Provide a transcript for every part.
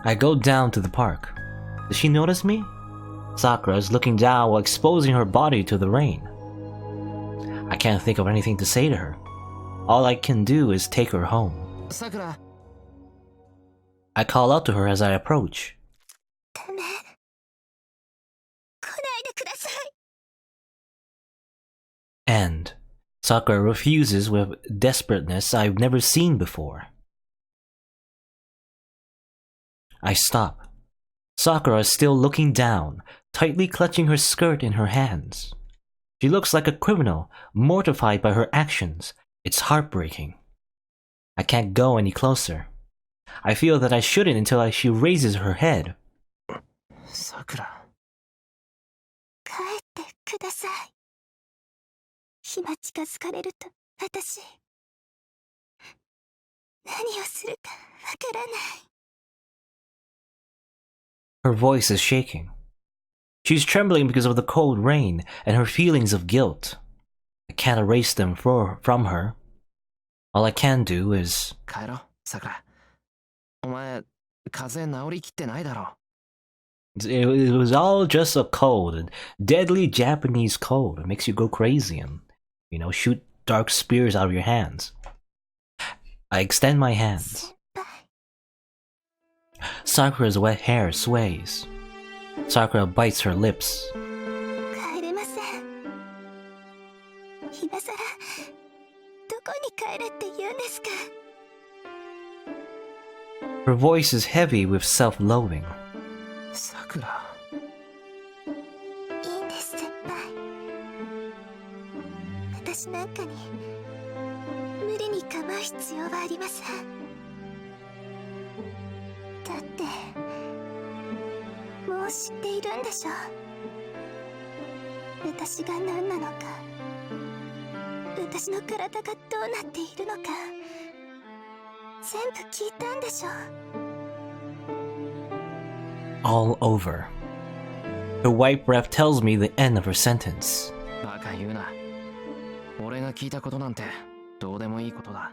I go down to the park. Does she notice me? Sakura is looking down while exposing her body to the rain. I can't think of anything to say to her. All I can do is take her home. Sakura. I call out to her as I approach. And Sakura refuses with desperateness I've never seen before. I stop. Sakura is still looking down, tightly clutching her skirt in her hands. She looks like a criminal, mortified by her actions. It's heartbreaking. I can't go any closer. I feel that I shouldn't until she raises her head. Sakura. 帰ってください。今近づかれると私何をするかわからない。Her voice is shaking. She's trembling because of the cold rain and her feelings of guilt. I can't erase them from her. All I can do is... 帰ろう、Sakura。お前、風邪治りきってないだろ。It was all just a cold, a deadly Japanese cold. It makes you go crazy and, shoot dark spears out of your hands. I extend my hands. Sakura's wet hair sways. Sakura bites her lips. 帰れません。今さらどこに帰れって言うんですか。Her voice is heavy with self-loathing. Sakura. いいんです、先輩。私なんかに無理に構う必要はありません。だってもう知っているんでしょ。私が何なのか、私の体がどうなっているのか、全部聞いたんでしょ。All over. Her white breath tells me the end of her sentence. バカ言うな。俺が聞いたことなんてどうでもいいことだ。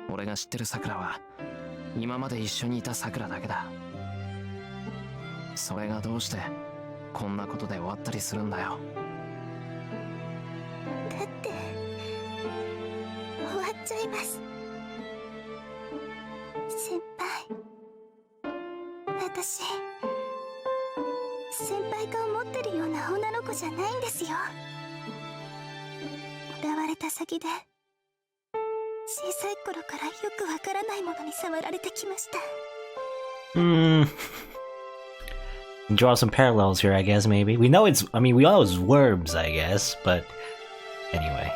俺が知ってる桜は今まで一緒にいた桜だけだ。それがどうしてこんなことで終わったりするんだよ。だって終わっちゃいます。先輩、私先輩が思ってるような女の子じゃないんですよ。もらわれた先で小さい頃からよくわからないものに触られてきました。Draw some parallels here, I guess, maybe. We know it's worms, I guess, but anyway.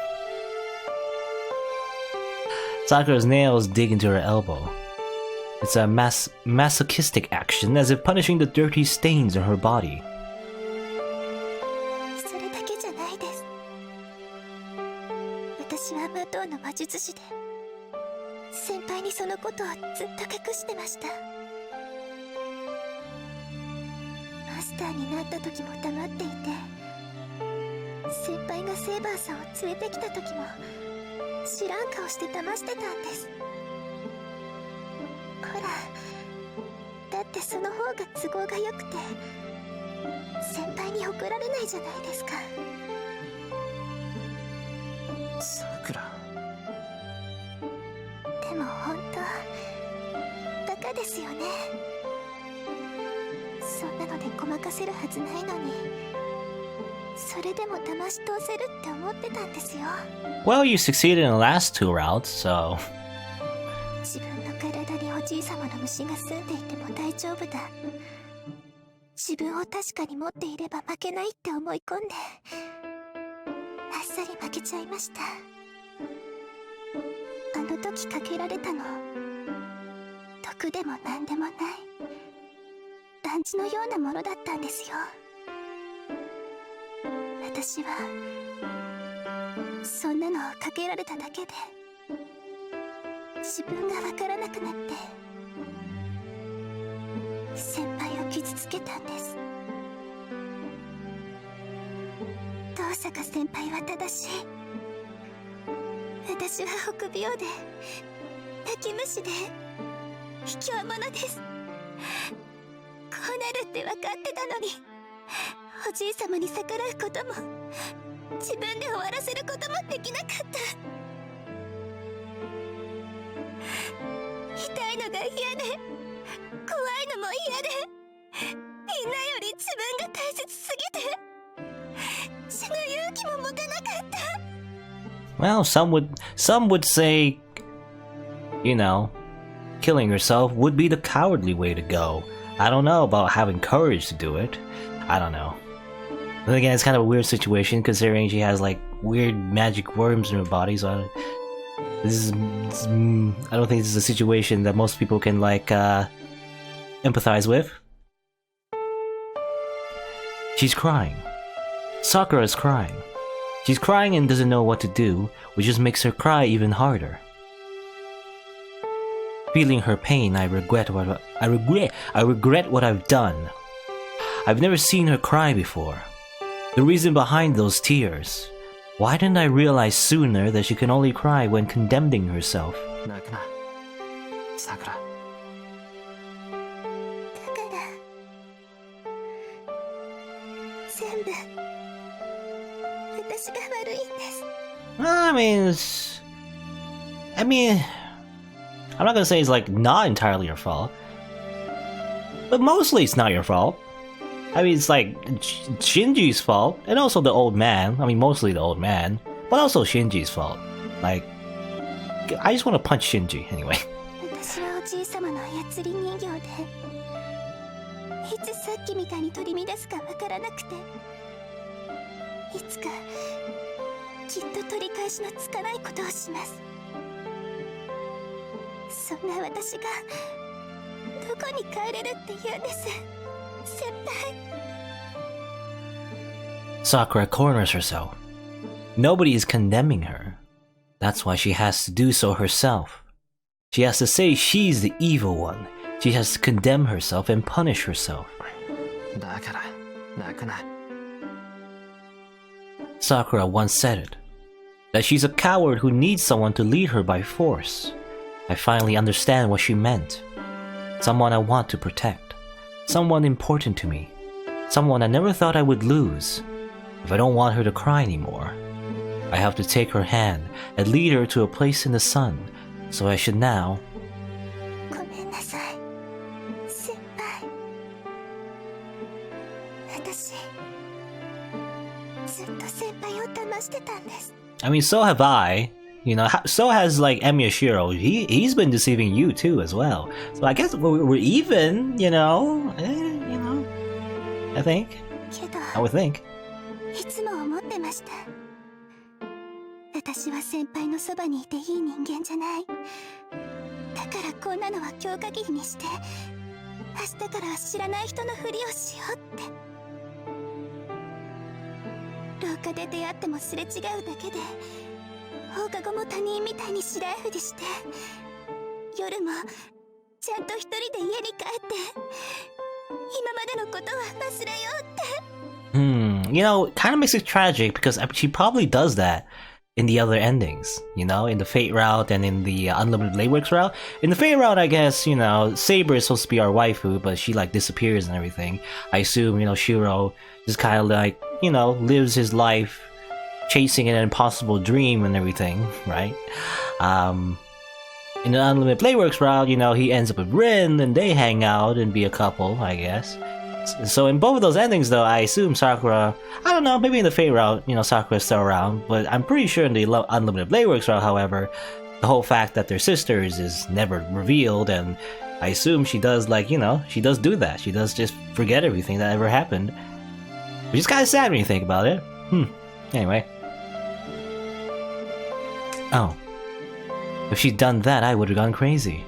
Sakura's nails dig into her elbow. It's a masochistic action, as if punishing the dirty stains on her body. それだけじゃないです。私は魔導の魔術師で、先輩にそのことをずっと隠してました。マスターになった時も黙っていて、先輩がセイバーさんを連れてきた時も知らん顔して騙してたんです。ほら、だってその方が都合が良くて先輩に怒られないじゃないですか。さくら。でも本当バカですよね。そんなのでごまかせるはずないのに、それでも騙し通せるって思ってたんですよ。 Well, you succeeded in the last two rounds, so... 自分の体におじいさまの虫が住んでいても大丈夫だ、自分を確かに持っていれば負けないって思い込んで、あっさり負けちゃいました。あの時かけられたの、毒でも何でもない暗示のようなものだったんですよ。私はそんなのをかけられただけで自分がわからなくなって先輩を傷つけたんです。遠坂先輩は正しい。私は臆病で泣き虫で卑怯者です。うなるって分かってたのに、おじい様に逆らうことも自分で終わらせることもできなかった。痛いのが嫌で、怖いのも嫌で、みんなより自分が大切すぎて死ぬ勇気も持てなかった。 Well, some would say, you know, killing yourself would be the cowardly way to go. I don't know about having courage to do it. I don't know. But again, it's kind of a weird situation considering she has like weird magic worms in her body. So I don't think this is a situation that most people can like empathize with. She's crying. Sakura is crying. She's crying and doesn't know what to do, which just makes her cry even harder. Feeling her pain, I regret what I've done. I've never seen her cry before. The reason behind those tears. Why didn't I realize sooner that she can only cry when condemning herself? 泣くな、さくら。だから全部私が悪いんです。I mean, I'm not gonna say it's like not entirely your fault, but mostly it's not your fault. I mean, it's like Shinji's fault, and also the old man. I mean, mostly the old man, but also Shinji's fault. Like, I just want to punch Shinji anyway. 私はおじい様の操り人形で、いつさっきみたいに取り乱すかわからなくて、いつかきっと取り返しのつかないことをします。そんな私がどこに帰れるって言うんです、先輩。 Sakura corners herself. Nobody is condemning her. That's why she has to do so herself. She has to say she's the evil one. She has to condemn herself and punish herself. だから泣くな。Sakura once said it. That she's a coward who needs someone to lead her by force. I finally understand what she meant. Someone I want to protect. Someone important to me. Someone I never thought I would lose. If I don't want her to cry anymore, I have to take her hand and lead her to a place in the sun. So I should now... ごめんなさい、先輩。私ずっと先輩を騙してたんです。 I mean, so have I. You know, so has like Emiyashiro. He's been deceiving you too as well. So I guess we're even. You know, I think. けど I would think. いつも思ってました。私は先輩のそばにいていい人間じゃない。だからこんなのは今日限りにして、明日からは知らない人のふりをしようって。廊下で出会ってもすれ違うだけで、放課後も他人みたいに白いふりして、夜もちゃんと一人で家に帰って、今までのことは忘れようって。You know, it kind of makes it tragic because she probably does that in the other endings, you know, in the Fate route and in the Unlimited Blade Works route. In the Fate route, I guess, you know, Saber is supposed to be our waifu, but she like disappears and everything. I assume, you know, Shiro just kind of like, you know, lives his life chasing an impossible dream and everything, right? In the Unlimited Blade Works route, you know, he ends up with Rin and they hang out and be a couple, I guess. So in both of those endings, though, I assume Sakura, I don't know, maybe in the Fate route, you know, Sakura's still around, but I'm pretty sure in the Unlimited Blade Works route, however, the whole fact that they're sisters is never revealed, and I assume she does, like, you know, she does do that. She does just forget everything that ever happened. Which is kind of sad when you think about it. Anyway. Oh. If she'd done that, I would have gone crazy.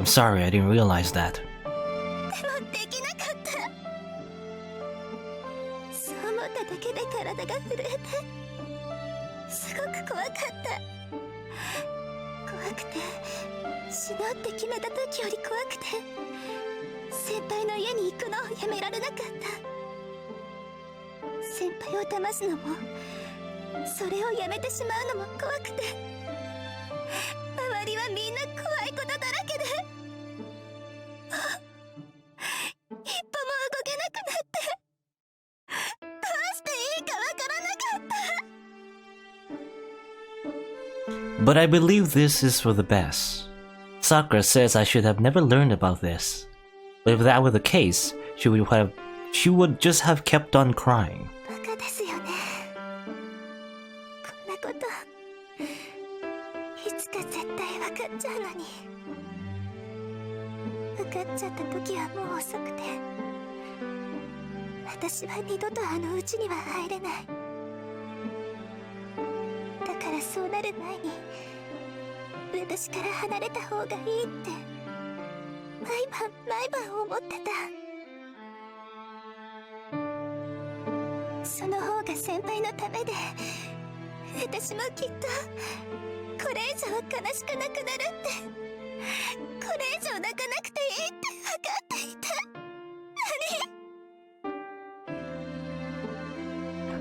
I'm sorry, I didn't realize that. でもできなかった。そう思っただけで体が震えて、すごく怖かった。怖くて、死のうって決めた時より怖くて、先輩の家に行くのをやめられなかった。先輩を騙すのも、それをやめてしまうのも怖くて、周りはみんな怖いことだらけで。But I believe this is for the best. Sakura says I should have never learned about this. But if that were the case, she would just have kept on crying. バカですよね。こんなこといつか絶対分かっちゃうのに。分かっちゃった時はもう遅くて、私は二度とあの家には入れない。だからそうなる前に私から離れた方がいいって毎晩思ってた。その方が先輩のためで、私もきっとこれ以上悲しくなくなるって、これ以上泣かなくていいって分かっていた。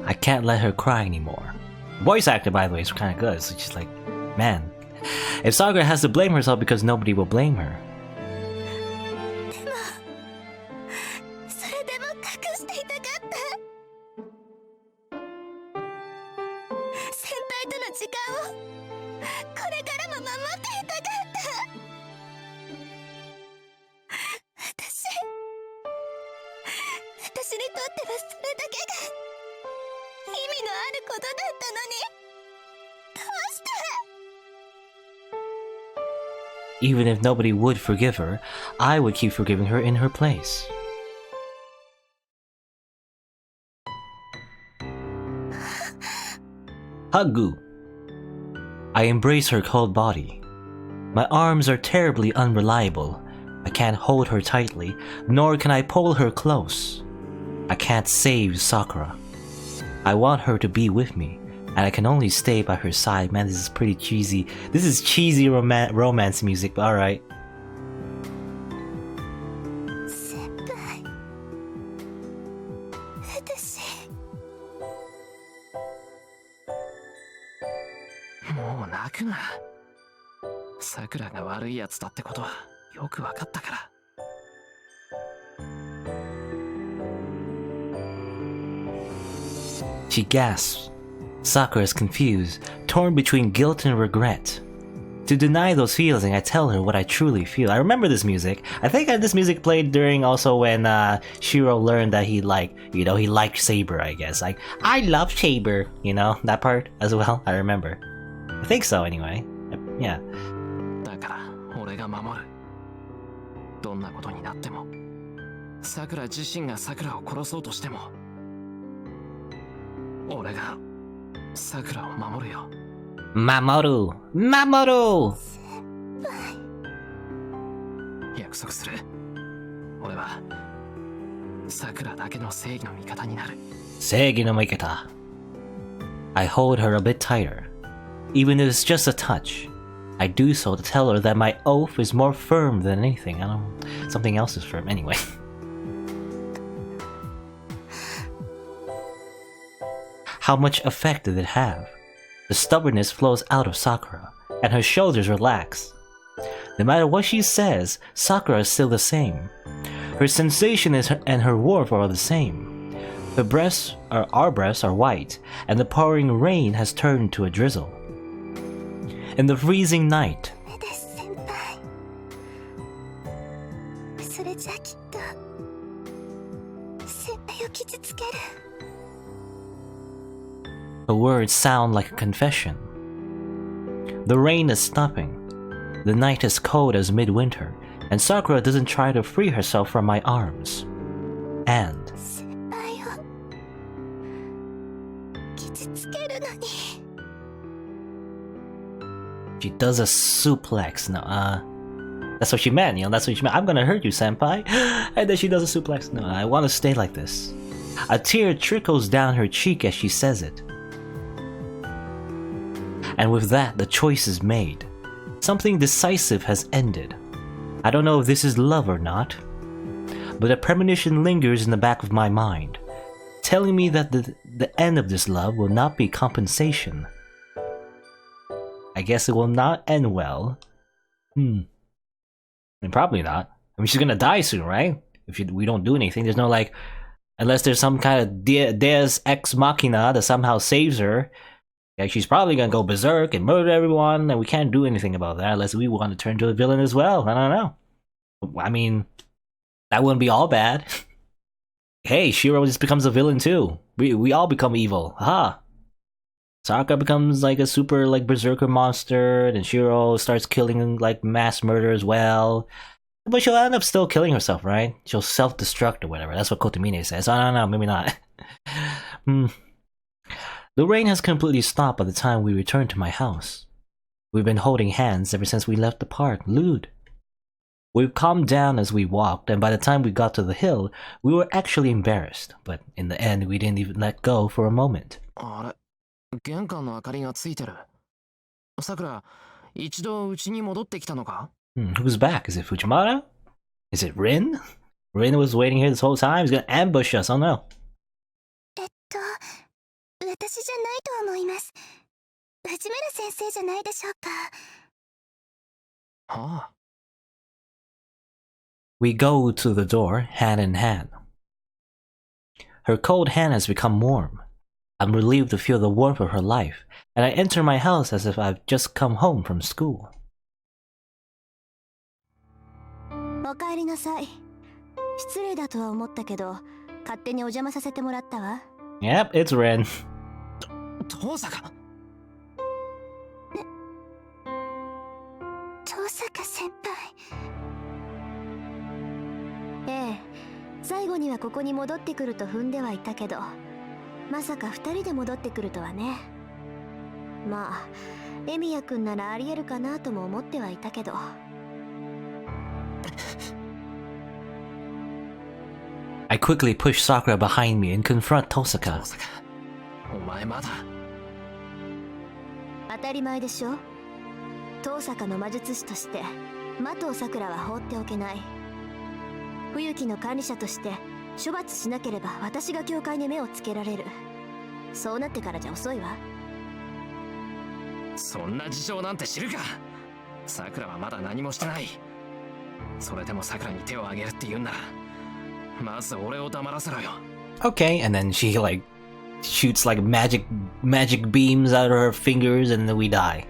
I can't let her cry anymore. Voice actor, by the way, is kind of good. So she's like, man, if Sakura has to blame herself because nobody will blame her. でもそれでも隠していたかった。先輩との時間をこれからも守っていたかった。私にとってはそれだけが意味のあることだったのに、どうして。 Even if nobody would forgive her, I would keep forgiving her in her place. Hagu. I embrace her cold body. My arms are terribly unreliable. I can't hold her tightly, nor can I pull her close. I can't save Sakura. I want her to be with me, and I can only stay by her side. Man, this is pretty cheesy. This is cheesy romance music, but alright. 先輩、私。もう泣くな。さくらが悪いやつだってことはよくわかったから。She gasps. Sakura is confused, torn between guilt and regret. To deny those feelings, I tell her what I truly feel. I remember this music. I think this music played during also when Shiro learned that he liked Saber, I guess. Like, I love Saber, that part as well. I remember. I think so anyway. Yeah. だから俺が守る。どんなことになっても、さくら自身がさくらを殺そうとしても、俺がさくらを守るよ。Mamoru! Mamoru! 約束する。俺はさくらだけの正義の味方になる。Seigi no Mikata. I hold her a bit tighter. Even if it's just a touch, I do so to tell her that my oath is more firm than anything. Something else is firm anyway. How much effect did it have? The stubbornness flows out of Sakura, and her shoulders relax. No matter what she says, Sakura is still the same. Her sensation and her warmth are the same. Our breasts are white, and the pouring rain has turned to a drizzle. In the freezing night, ダメです、先輩。それじゃきっと先輩を傷つける。 the words sound like a confession. The rain is stopping. The night is cold as midwinter, and Sakura doesn't try to free herself from my arms. And 先輩を傷つけるのに。 she does a suplex. No, that's what she meant, that's what she meant. I'm gonna hurt you, senpai. And then she does a suplex. No, I want to stay like this. A tear trickles down her cheek as she says it. And with that, the choice is made. Something decisive has ended. I don't know if this is love or not, but a premonition lingers in the back of my mind, telling me that the end of this love will not be compensation. I guess it will not end well. I mean, probably not. I mean, she's gonna die soon, right? If we don't do anything, there's no unless there's some kind of Deus Ex Machina that somehow saves her. Yeah, she's probably gonna go berserk and murder everyone, and we can't do anything about that unless we want to turn to a villain as well. I don't know. I mean, that wouldn't be all bad. Hey, Shiro just becomes a villain too. We all become evil. Haha. Sakura becomes like a super like berserker monster, and Shiro starts killing like mass murder as well. But she'll end up still killing herself, right? She'll self-destruct or whatever. That's what Kotomine says. I don't know, maybe not. The rain has completely stopped by the time we return to my house. We've been holding hands ever since we left the park, Lude. We've calmed down as we walked, and by the time we got to the hill, we were actually embarrassed. But in the end, we didn't even let go for a moment. あれ、玄関の明かりがついてる。さくら、一度家に戻ってきたのか？ Who's back? Is it Fujimata? Is it Rin? Rin was waiting here this whole time. He's gonna ambush us. Oh no. 私じゃないと思います。藤村先生じゃないでしょうか。はあ。We go to the door, hand in hand. Her cold hand has become warm. I'm relieved to feel the warmth of her life, and I enter my house as if I've just come home from school. お帰りなさい。失礼だとは思ったけど、勝手にお邪魔させてもらったわ。Yep, it's Ren. 遠坂。遠坂先輩。ええ、最後にはここに戻ってくると踏んではいたけど、まさか二人で戻ってくるとはね。まあ、エミヤくんならありえるかなとも思ってはいたけど。I quickly push Sakura behind me and confront Tosaka. お前まだ。当たり前でしょ。遠坂の魔術師として麻藤さくらは放っておけない。冬木の管理者として処罰しなければ私が教会に目をつけられる。そうなってからじゃ遅いわ。そんな事情なんて知るか。さくらはまだ何もしてない。それでもさくらに手を挙げるって言うんなら、まず俺を黙らせろよ。 Okay, and then she like shoots like magic beams out of her fingers and then we die.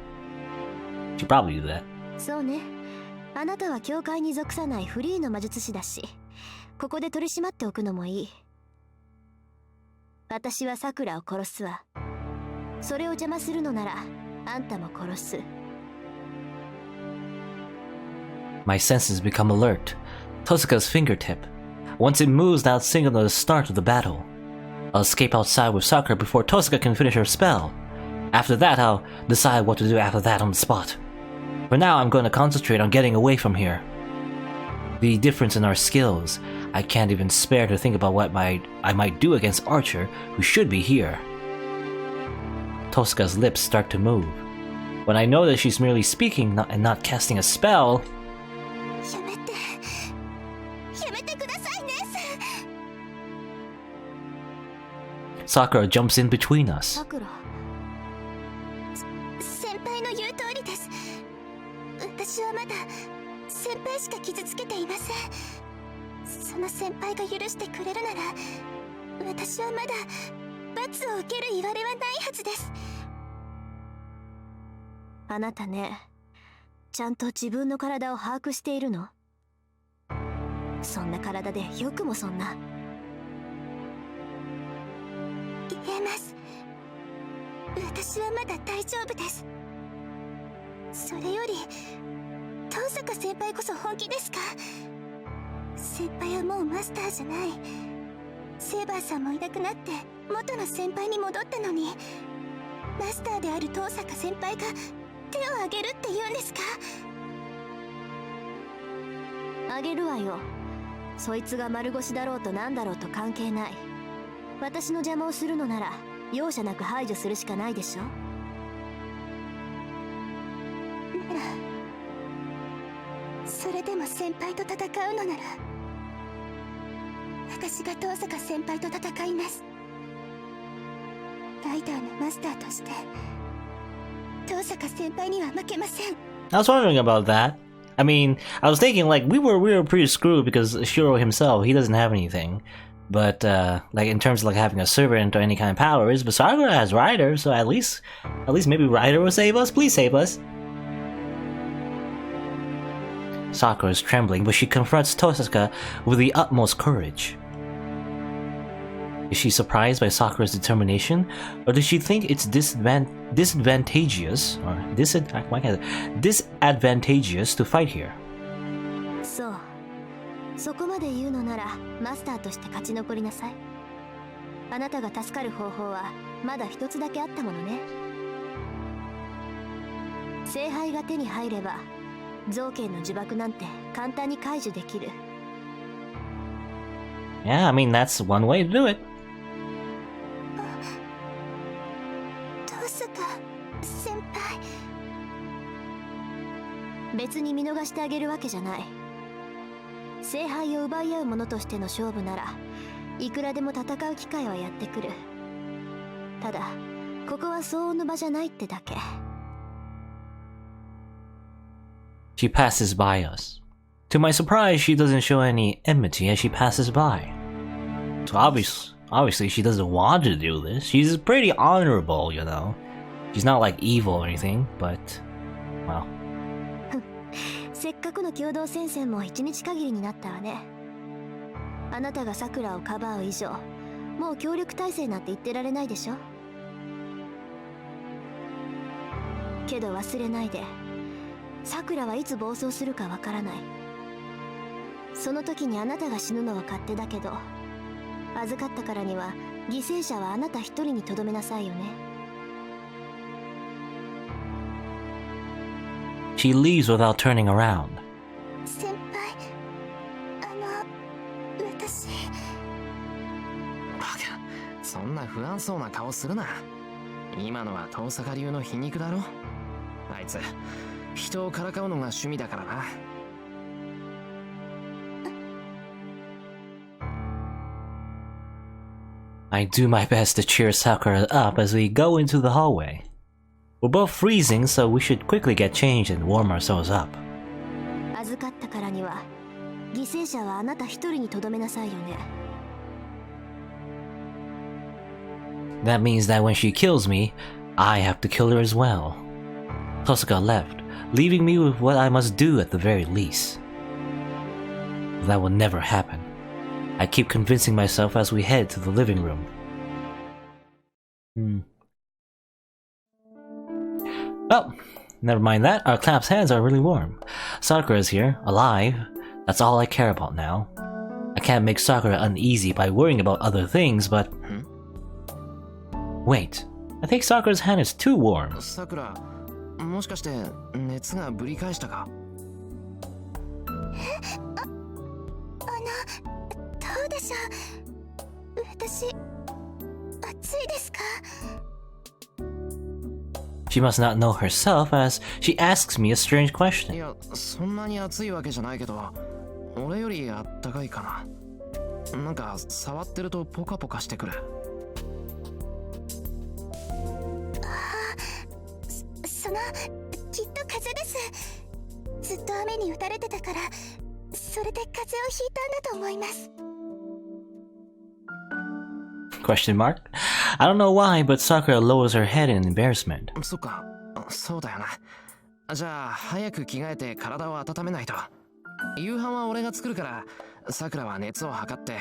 She'd probably do that. そうね。あなたは教会に属さないフリーの魔術師だし、ここで取り締まっておくのもいい。私はさくらを殺すわ。それを邪魔するのならあんたも殺す。 My senses become alert. Tosaka's fingertip. Once it moves, that'll signal the start of the battle. I'll escape outside with Sakura before Tosaka can finish her spell. After that, I'll decide what to do after that on the spot. For now, I'm going to concentrate on getting away from here. The difference in our skills, I can't even spare to think about what I might do against Archer, who should be here. Tosaka's lips start to move. When I know that she's merely speaking and not casting a spell... やめてくださいね。Sakura jumps in between us. さくら。先輩の言う通りです。私はまだ先輩しか傷つけていません。その先輩が許してくれるなら、私はまだ罰を受ける言われはないはずです。あなたね、ちゃんと自分の体を把握しているの？そんな体でよくもそんな。言えます。私はまだ大丈夫です。それより遠坂先輩こそ本気ですか？先輩はもうマスターじゃない。セーバーさんもいなくなって元の先輩に戻ったのに、マスターである遠坂先輩が手を挙げるって言うんですか？あげるわよ。そいつが丸腰だろうとなんだろうと関係ない。私の邪魔をするのなら容赦なく排除するしかないでしょ。ならそれでも先輩と戦うのなら、私が遠坂先輩と戦います。ライダーのマスターとして遠坂先輩には負けません。 I was wondering about that. I mean, I was thinking like we were pretty screwed because Shiro himself, he doesn't have anything. But like in terms of like having a servant or any kind of powers, but Sakura has Rider, so at least maybe Rider will save us. Please save us. Sakura is trembling, but she confronts Tosaka with the utmost courage. Is she surprised by Sakura's determination, or does she think it's disadvantageous to fight here? そこまで言うのならマスターとして勝ち残りなさい。あなたが助かる方法はまだ一つだけあったものね。聖杯が手に入れば造形の呪縛なんて簡単に解除できる。Yeah, I mean that's one way to do it. どうすか、先輩。別に見逃してあげるわけじゃない。聖杯を奪い合う者としての勝負ならいくらでも戦う機会はやってくる。ただここは騒音の場じゃないってだけ。She passes by us. To my surprise, she doesn't show any enmity as she passes by. So obviously she doesn't want to do this. She's pretty honorable, you know. She's not like evil or anything, but well. せっかくの共同戦線も一日限りになったわね。あなたがさくらをかばう以上、もう協力体制なんて言ってられないでしょ。けど忘れないで、さくらはいつ暴走するかわからない。その時にあなたが死ぬのは勝手だけど、預かったからには犠牲者はあなた一人にとどめなさいよね。She leaves without turning around. 先輩、私。バカ、そんな不安そうな顔するな。今のは遠坂流の皮肉だろ。あいつ人をからかうのが趣味だからな。I do my best to cheer Sakura up as we go into the hallway. We're both freezing, so we should quickly get changed and warm ourselves up. 預かったからには犠牲者はあなた一人にとどめなさいよね。That means that when she kills me, I have to kill her as well. Tosaka left, leaving me with what I must do at the very least. That will never happen. I keep convincing myself as we head to the living room. Well, never mind that. Our clamp's hands are really warm. Sakura is here, alive. That's all I care about now. I can't make Sakura uneasy by worrying about other things, but... Wait, I think Sakura's hand is too warm. さくら、もしかして熱がぶり返したか？どうでしょう。私、暑いですか？ She must not know herself as she asks me a strange い question. や、そんなに暑いわけじゃないけど、俺よりあったかいかな。なんか触ってるとポカポカしてくる。その、きっと風邪です。ずっと雨に打たれてたから、それで風邪をひいたんだと思います。Question mark? I don't know why, but Sakura lowers her head in embarrassment. そっか、そうだよな。じゃあ早く着替えて体を温めないと。夕飯は俺が作るから、さくらは熱を測って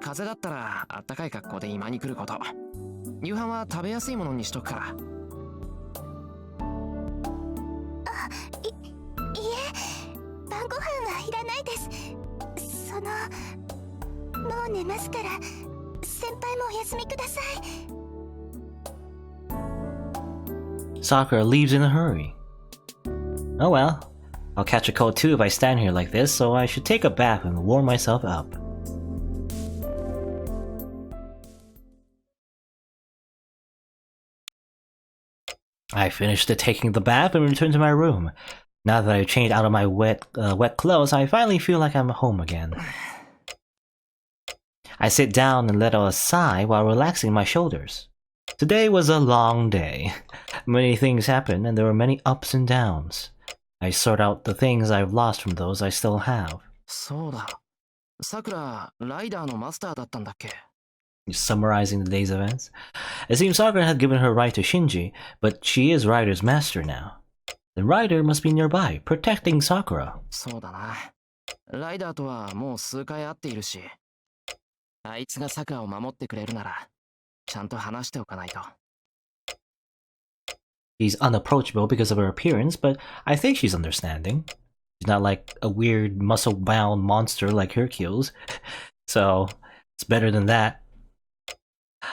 風邪だったらあったかい格好で今に来ること。夕飯は食べやすいものにしとくから。いえ、晩ご飯はいらないです。もう寝ますから、先輩もお休みください。Sakura leaves in a hurry. Oh well, I'll catch a cold too if I stand here like this, so I should take a bath and warm myself up. I finished taking the bath and returned to my room. Now that I've changed out of my wet clothes, I finally feel like I'm home again. I sit down and let out a sigh while relaxing my shoulders. Today was a long day. Many things happened and there were many ups and downs. I sort out the things I've lost from those I still have. そうだ。さくら、ライダーのマスターだったんだっけ？ Summarizing the day's events. It seems Sakura had given her right to Shinji, but she is Ryder's master now. The Ryder must be nearby, protecting Sakura. そうだな。ライダーとはもう数回会っているし、あいつがさくらを守ってくれるなら、ちゃんと話しておかないと。She's unapproachable because of her appearance, but I think she's understanding. She's not like a weird muscle-bound monster like Hercules, so it's better than that.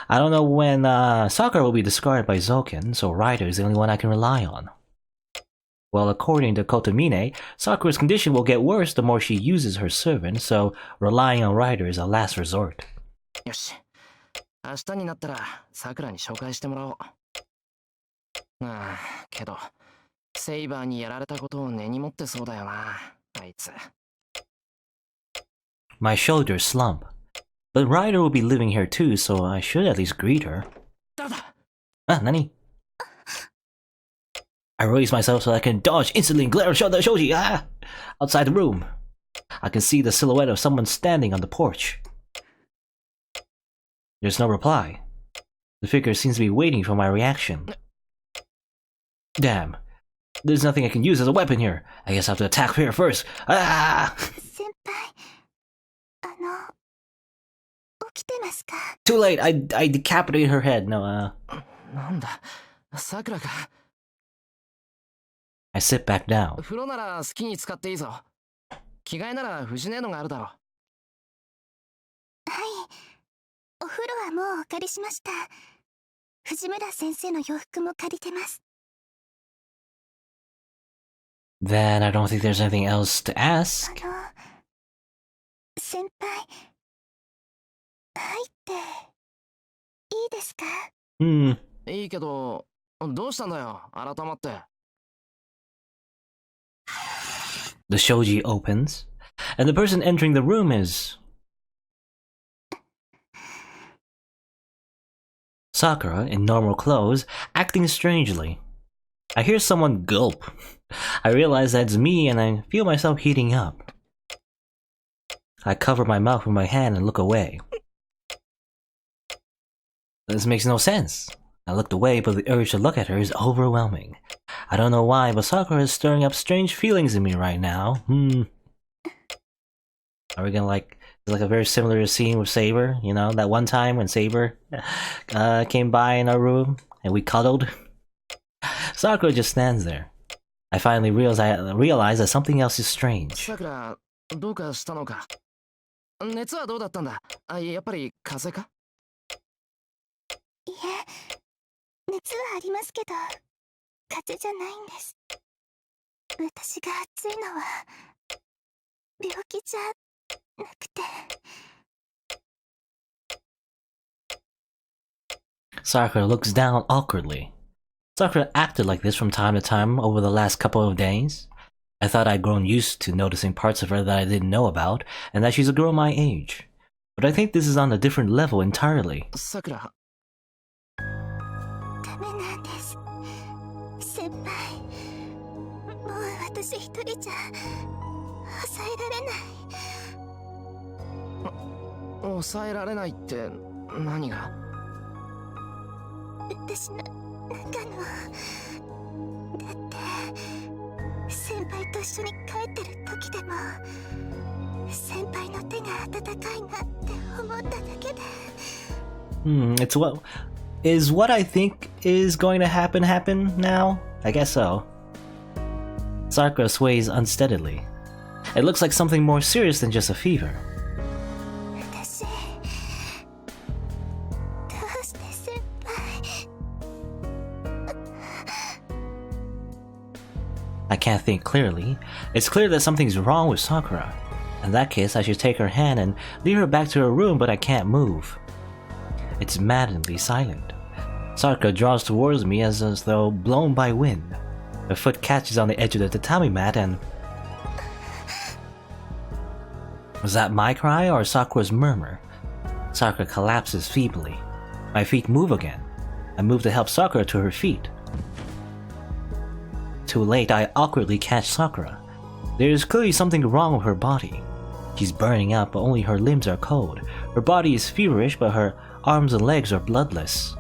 I don't know when Sakura will be discarded by Zoken, so Ryder is the only one I can rely on. Well, according to Kotomine, Sakura's condition will get worse the more she uses her servant, so relying on Ryder is a last resort. よし。明日になったら、さくらに紹介してもらおう。ああ、けど、セイバーにやられたことを根に持ってそうだよな、あいつ。My shoulders slump. But Ryder will be living here too, so I should at least greet her. 誰だ？ Ah, Nani? I raise myself so I can dodge instantly and glare at Shoji. Ah! Outside the room. I can see the silhouette of someone standing on the porch. There's no reply. The figure seems to be waiting for my reaction. Damn. There's nothing I can use as a weapon here. I guess I have to attack here first. Ah! 先輩、起きてますか？ Too late. I decapitated her head. No, なんだ、さくらか。 I sit back down. 風呂なら好きに使っていいぞ。着替えなら藤根のがあるだろ。はい。お風呂はもうお借りしました。藤村先生の洋服も借りてます。 Then I don't think there's anything else to ask. 先輩、入っていいですか？いいけど、どうしたんだよ、改まって。 The shoji opens, and the person entering the room is Sakura in normal clothes, acting strangely. I hear someone gulp. I realize that's me and I feel myself heating up. I cover my mouth with my hand and look away. This makes no sense. I looked away, but the urge to look at her is overwhelming. I don't know why, but Sakura is stirring up strange feelings in me right now. Are we gonna like a very similar scene with Saber? You know, that one time when Saber came by in our room and we cuddled? Sakura just stands there. I finally realize that something else is strange. さくら、どうかしたのか？熱はどうだったんだ？あ、やっぱり風邪か？いえ、熱はありますけど、風邪じゃないんです。私が暑いのは病気じゃなくて。Sakura looks down awkwardly. Sakura acted like this from time to time over the last couple of days. I thought I'd grown used to noticing parts of her that I didn't know about, and that she's a girl my age. But I think this is on a different level entirely. さくら。ダメなんです。先輩、もう私一人じゃ抑えられない。抑えられないって何が？私の中の。だって先輩と一緒に帰ってる時でも先輩の手が温かいなって思っただけで。It's what is what I think is going to happen now? I guess so. Sakura sways unsteadily. It looks like something more serious than just a fever. 私、どうして先輩。 I can't think clearly. It's clear that something's wrong with Sakura. In that case, I should take her hand and lead her back to her room, but I can't move. It's maddeningly silent. Sakura draws towards me as though blown by wind. Her foot catches on the edge of the tatami mat and... Was that my cry or Sakura's murmur? Sakura collapses feebly. My feet move again. I move to help Sakura to her feet. Too late, I awkwardly catch Sakura. There is clearly something wrong with her body. She's burning up, but only her limbs are cold. Her body is feverish, but her arms and legs are bloodless.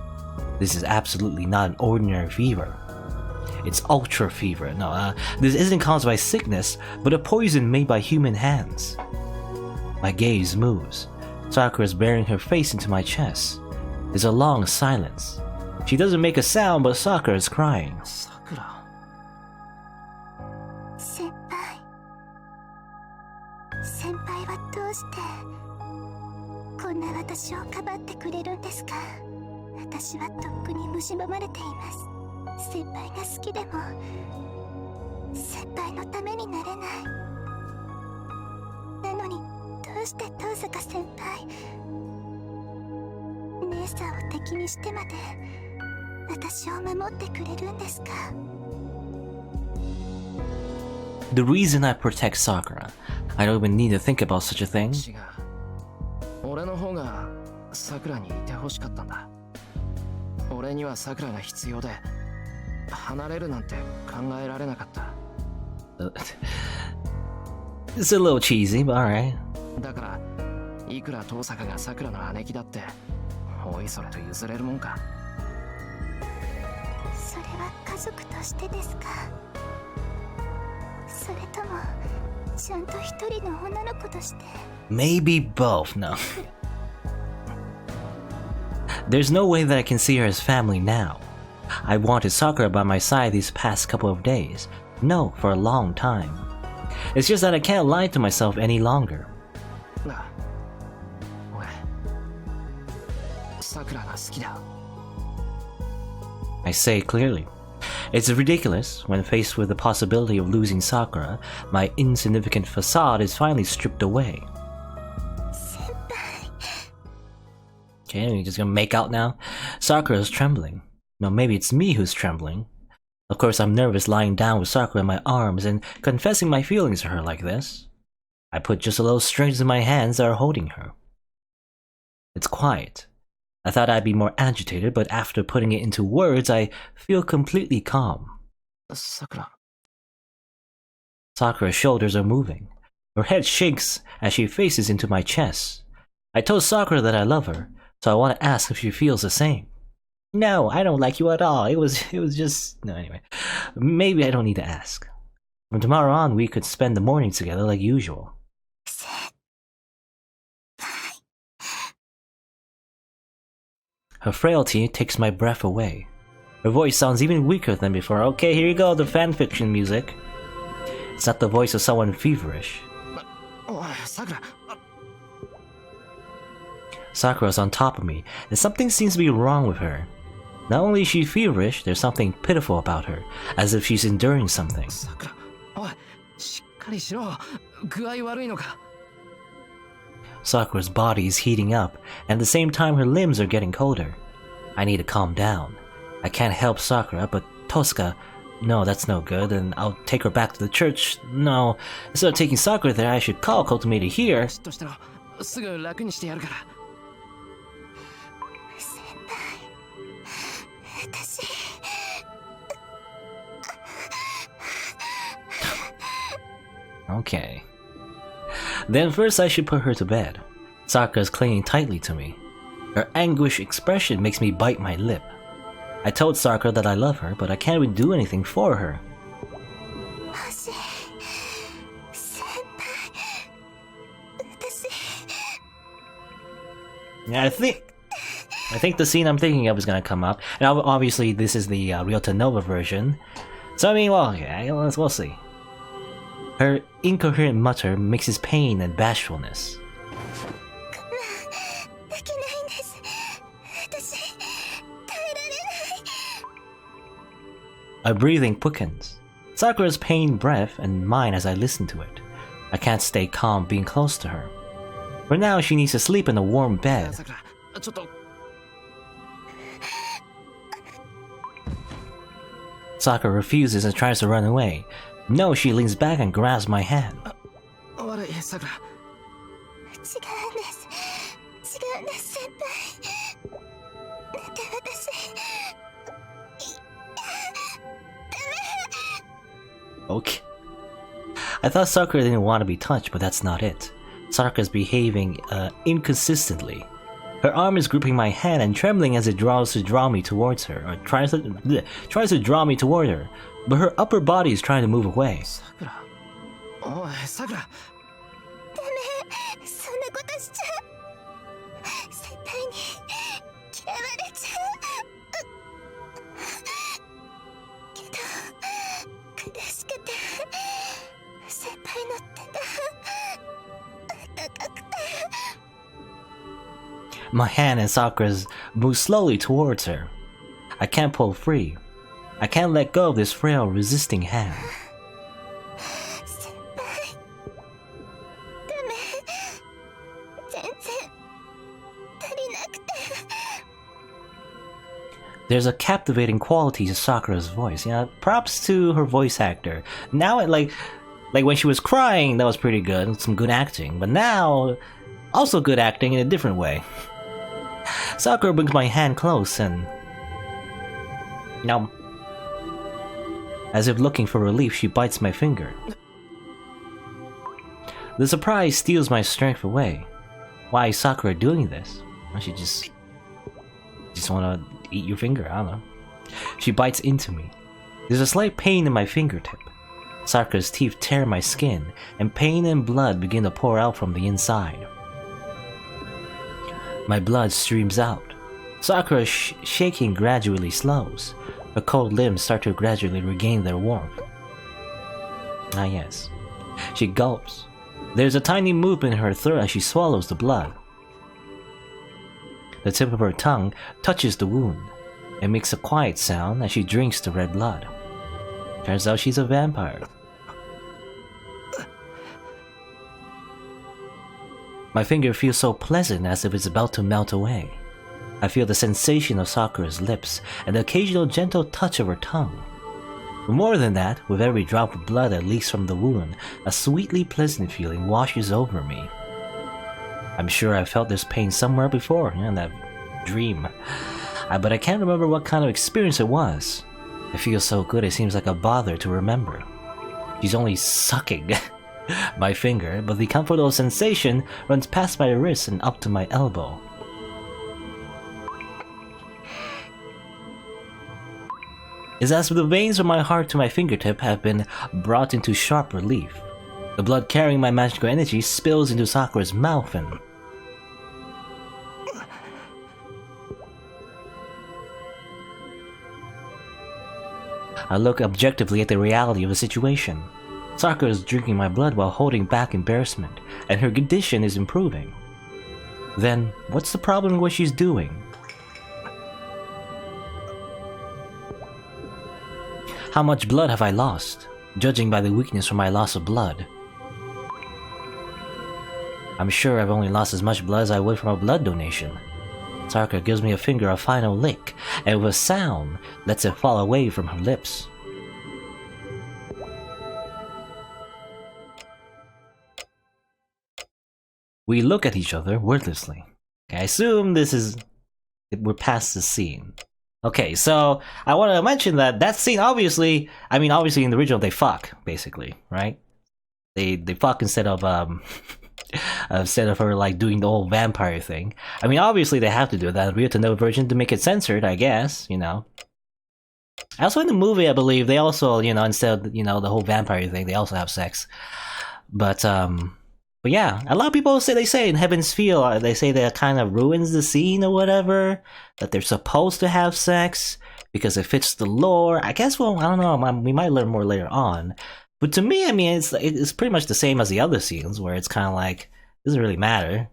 This is absolutely not an ordinary fever. It's ultra fever. No, this isn't caused by sickness, but a poison made by human hands. My gaze moves. Sakura is burying her face into my chest. There's a long silence. She doesn't make a sound, but Sakura is crying. Sakura. 先輩はどうしてこんな私をかばってくれるんですか。私はとっくに蝕まれています。先輩が好きでも先輩のためになれない。なのにどうして遠坂先輩姉さんを敵にしてまで私を守ってくれるんですか。 The reason I protect Sakura, I don't even need to think about such a thing. 違う。俺の方が桜にいてほしかったんだ。俺には桜が必要で、離れるなんて考えられなかった。It's a little cheesy, but alright. だから、いくら遠坂が桜の姉貴だって、おいそれと譲れるもんか。それは家族としてですか。それともちゃんと一人の女の子として。 Maybe both, no. There's no way that I can see her as family now. I wanted Sakura by my side these past couple of days. No, for a long time. It's just that I can't lie to myself any longer. なあ、俺、桜が好きだ。I say clearly. It's ridiculous when faced with the possibility of losing Sakura, my insignificant facade is finally stripped away. Okay, are you just gonna make out now? Sakura is trembling. No, maybe it's me who's trembling. Of course, I'm nervous lying down with Sakura in my arms and confessing my feelings to her like this. I put just a little strings in my hands that are holding her. It's quiet. I thought I'd be more agitated, but after putting it into words, I feel completely calm. Sakura. Sakura's shoulders are moving. Her head shakes as she faces into my chest. I told Sakura that I love her, so I want to ask if she feels the same. No, I don't like you at all. It was just... No, anyway. Maybe I don't need to ask. From tomorrow on, we could spend the morning together like usual. Her frailty takes my breath away. Her voice sounds even weaker than before. Okay, here you go, the fanfiction music. It's not the voice of someone feverish. Sakura. Sakura's on top of me, and something seems to be wrong with her. Not only is she feverish, there's something pitiful about her, as if she's enduring something. Sakura, おい、しっかりしろ。具合悪いのか。 Sakura's body is heating up, and at the same time her limbs are getting colder. I need to calm down. I can't help Sakura, but Tosca... No, that's no good, and I'll take her back to the church. No, instead of taking Sakura there, I should call Kotomi here. としてろ。すぐ楽にしてやるから。 Okay. Then first I should put her to bed. Sakura's clinging tightly to me. Her anguished expression makes me bite my lip. I told Sakura that I love her, but I can't even do anything for her. Yeah, I think the scene I'm thinking of is gonna come up, and obviously this is the Ryota Nova version. So I mean, well, okay, we'll see. Her incoherent mutter mixes pain and bashfulness. Her breathing quickens. Sakura's pained breath and mine as I listen to it. I can't stay calm being close to her. For now, she needs to sleep in a warm bed. Sakura refuses and tries to run away. No, she leans back and grabs my hand. Okay. I thought Sakura didn't want to be touched, but that's not it. Sakura's behaving inconsistently. Her arm is gripping my hand and trembling as it tries to draw me towards her, or tries to draw me toward her, but her upper body is trying to move away. さくらおいさくらダメそんなことしちゃ絶対に嫌われちゃうけど苦しくて先輩の手が高くて My hand and Sakura's move slowly towards her. I can't pull free. I can't let go of this frail, resisting hand. 先輩ダメ全然足りなくて There's a captivating quality to Sakura's voice. Yeah, props to her voice actor. Now, like when she was crying, that was pretty good, some good acting. But now, also good acting in a different way. Sakura brings my hand close and, as if looking for relief, she bites my finger. The surprise steals my strength away. Why is Sakura doing this? Well, she just wanna eat your finger, I don't know. She bites into me. There's a slight pain in my fingertip. Sakura's teeth tear my skin, and pain and blood begin to pour out from the inside. My blood streams out. Sakura's shaking gradually slows. Her cold limbs start to gradually regain their warmth. Ah yes. She gulps. There's a tiny movement in her throat as she swallows the blood. The tip of her tongue touches the wound and makes a quiet sound as she drinks the red blood. Turns out she's a vampire. My finger feels so pleasant as if it's about to melt away. I feel the sensation of Sakura's lips and the occasional gentle touch of her tongue. But more than that, with every drop of blood that leaks from the wound, a sweetly pleasant feeling washes over me. I'm sure I've felt this pain somewhere before, in that dream. But I can't remember what kind of experience it was. It feels so good it seems like a bother to remember. She's only sucking my finger, but the comfortable sensation runs past my wrist and up to my elbow. It's as if the veins from my heart to my fingertip have been brought into sharp relief. The blood carrying my magical energy spills into Sakura's mouth and... I look objectively at the reality of the situation. Sakura is drinking my blood while holding back embarrassment, and her condition is improving. Then, what's the problem with what she's doing? How much blood have I lost? Judging by the weakness from my loss of blood. I'm sure I've only lost as much blood as I would from a blood donation. Sakura gives me a finger a final lick, and with a sound, lets it fall away from her lips. We look at each other wordlessly. Okay, I assume we're past the scene. Okay, so I want to mention that scene, obviously in the original they fuck, basically, right? They fuck instead of her like doing the whole vampire thing. I mean, obviously they have to do that. We have to know version to make it censored, I guess, Also in the movie, I believe they also, instead of, the whole vampire thing, they also have sex. But yeah, a lot of people say in Heaven's Feel, they say that it kind of ruins the scene or whatever, that they're supposed to have sex because it fits the lore. I guess, well, I don't know, we might learn more later on. But to me, I mean, it's pretty much the same as the other scenes, where it's kind of like, it doesn't really matter.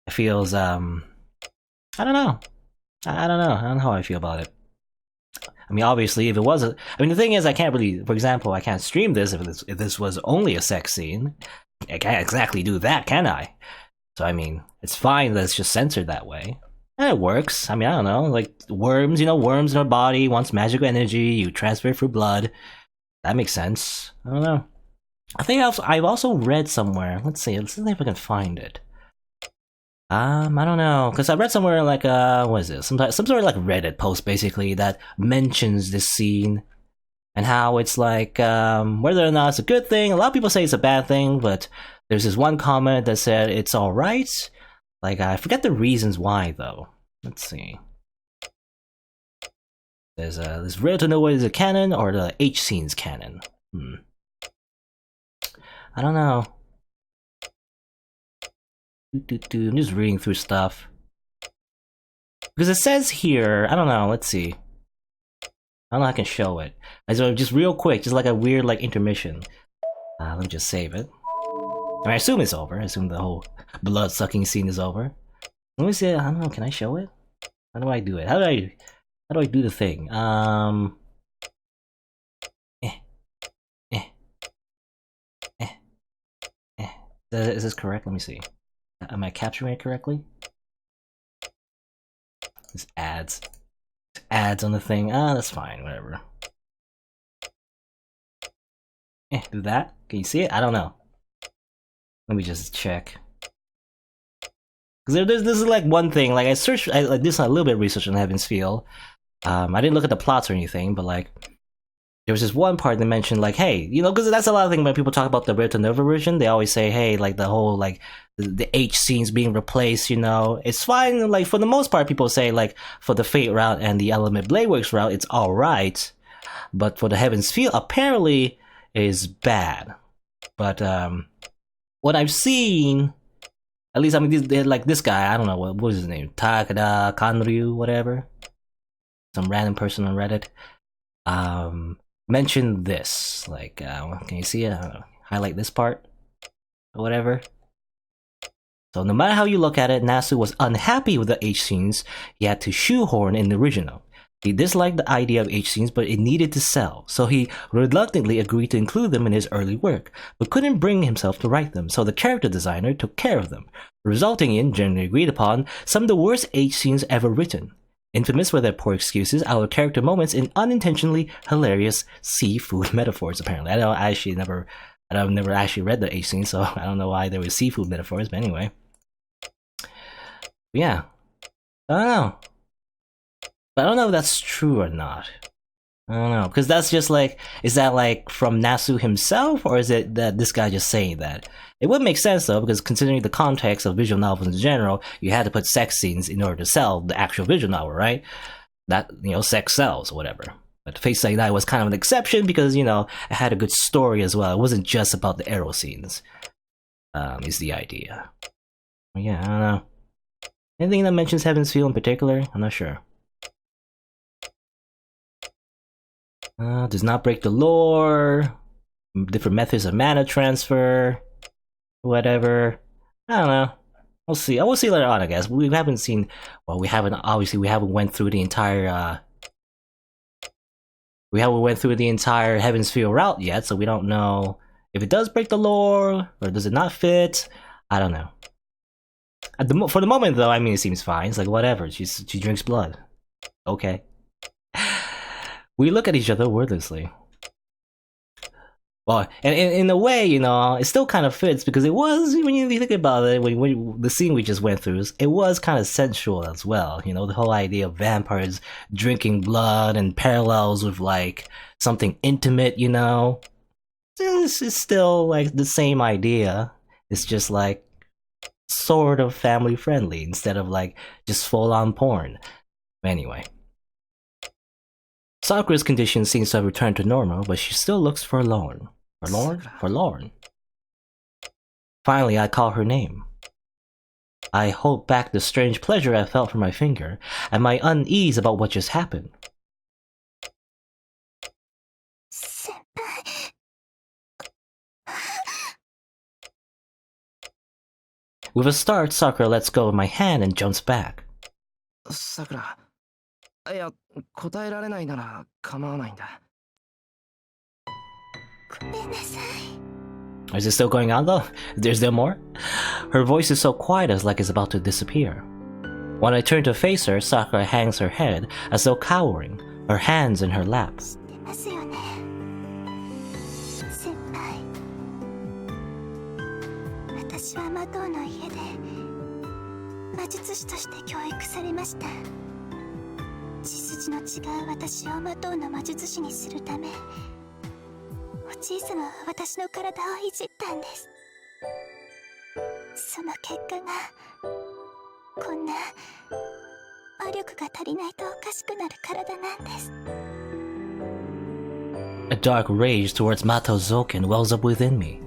It feels, I don't know. I don't know how I feel about it. I mean, obviously, if it wasn't... I mean, the thing is, I can't really... For example, I can't stream this if this was only a sex scene. I can't exactly do that, can I? So, I mean, it's fine that it's just censored that way. And it works. I mean, I don't know. Like, worms, worms in our body, wants magical energy, you transfer it through blood. That makes sense. I don't know. I think I've also read somewhere... Let's see if I can find it. I don't know, because I read somewhere like, what is this? Some sort of like Reddit post, basically, that mentions this scene. and how it's like whether or not it's a good thing. A lot of people say it's a bad thing, but there's this one comment that said it's all right. Like I forget the reasons why though. Let's see. There's real to know what is a canon or the H scenes canon. I don't know. I'm just reading through stuff because it says here. I don't know. Let's see. I don't know how I can show it. So just real quick, just like a weird like intermission. Let me just save it. I assume it's over. I assume the whole blood sucking scene is over. Let me see. I don't know. Can I show it? How do I do it? How do I do the thing? Is this correct? Let me see. Am I capturing it correctly? There's ads. Ads on the thing. That's fine. Whatever. Do that? Can you see it? I don't know. Let me just check. Because this is like one thing. Like I did a little bit of research on Heaven's Feel. I didn't look at the plots or anything, but like there was this one part that mentioned like, hey, you know, because that's a lot of things when people talk about the Red to Nova version. They always say, hey, like the whole like the H scenes being replaced. You know, it's fine. Like for the most part, people say like for the Fate route and the Element Blade Works route, it's all right. But for the Heaven's Feel, apparently is bad. But what I've seen, at least I mean, this guy, I don't know what was his name, Takada Kanryu, whatever, some random person on Reddit, mentioned this. Like, can you see it? I don't know, highlight this part or whatever. So no matter how you look at it, Nasu was unhappy with the H scenes he had to shoehorn in the original. He disliked the idea of H scenes, but it needed to sell, so he reluctantly agreed to include them in his early work, but couldn't bring himself to write them, so the character designer took care of them, resulting in, generally agreed upon, some of the worst H scenes ever written. Infamous for their poor excuses, out of character moments, and unintentionally hilarious seafood metaphors, apparently. I've never actually read the H scenes, so I don't know why there were seafood metaphors, but anyway. Yeah. I don't know. But I don't know if that's true or not. I don't know, because that's just like, is that like from Nasu himself, or is it that this guy just saying that? It would make sense though, because considering the context of visual novels in general, you had to put sex scenes in order to sell the actual visual novel, right? That, you know, sex sells or whatever. But Face Like That was kind of an exception because, you know, it had a good story as well. It wasn't just about the arrow scenes. Is the idea. Yeah, I don't know. Anything that mentions Heaven's Feel in particular? I'm not sure. Does not break the lore. Different methods of mana transfer. Whatever. I don't know. We'll see. We'll see later on, I guess. We haven't seen. Well, we haven't went through the entire. We haven't went through the entire Heaven's Feel route yet, so we don't know if it does break the lore or does it not fit. I don't know. For the moment, though, I mean, it seems fine. It's like whatever. She drinks blood. Okay. We look at each other wordlessly. Well, and in a way, you know, it still kind of fits because it was, when you think about it, when the scene we just went through, it was kind of sensual as well. You know, the whole idea of vampires drinking blood and parallels with like something intimate, you know. It's still like the same idea. It's just like sort of family friendly instead of like just full on porn. Anyway. Sakura's condition seems to have returned to normal, but she still looks forlorn. Forlorn. Finally, I call her name. I hold back the strange pleasure I felt from my finger, and my unease about what just happened. With a start, Sakura lets go of my hand and jumps back. Sakura. いや、答えられないなら構わないんだ。ごめんなさい。 Is it still going on though? Is there more? Her voice is so quiet as like it's about to disappear. When I turn to face her, Sakura hangs her head as though cowering, her hands in her lap. 知ってますよね。先輩。私は魔導の家で魔術師として教育されました。 血筋の違う私を魔導の魔術師にするためじいさまは私の体をいじったんです。その結果がこんな魔力が足りないとおかしくなる体なんです。 A dark rage towards Mato Zoken wells up within me.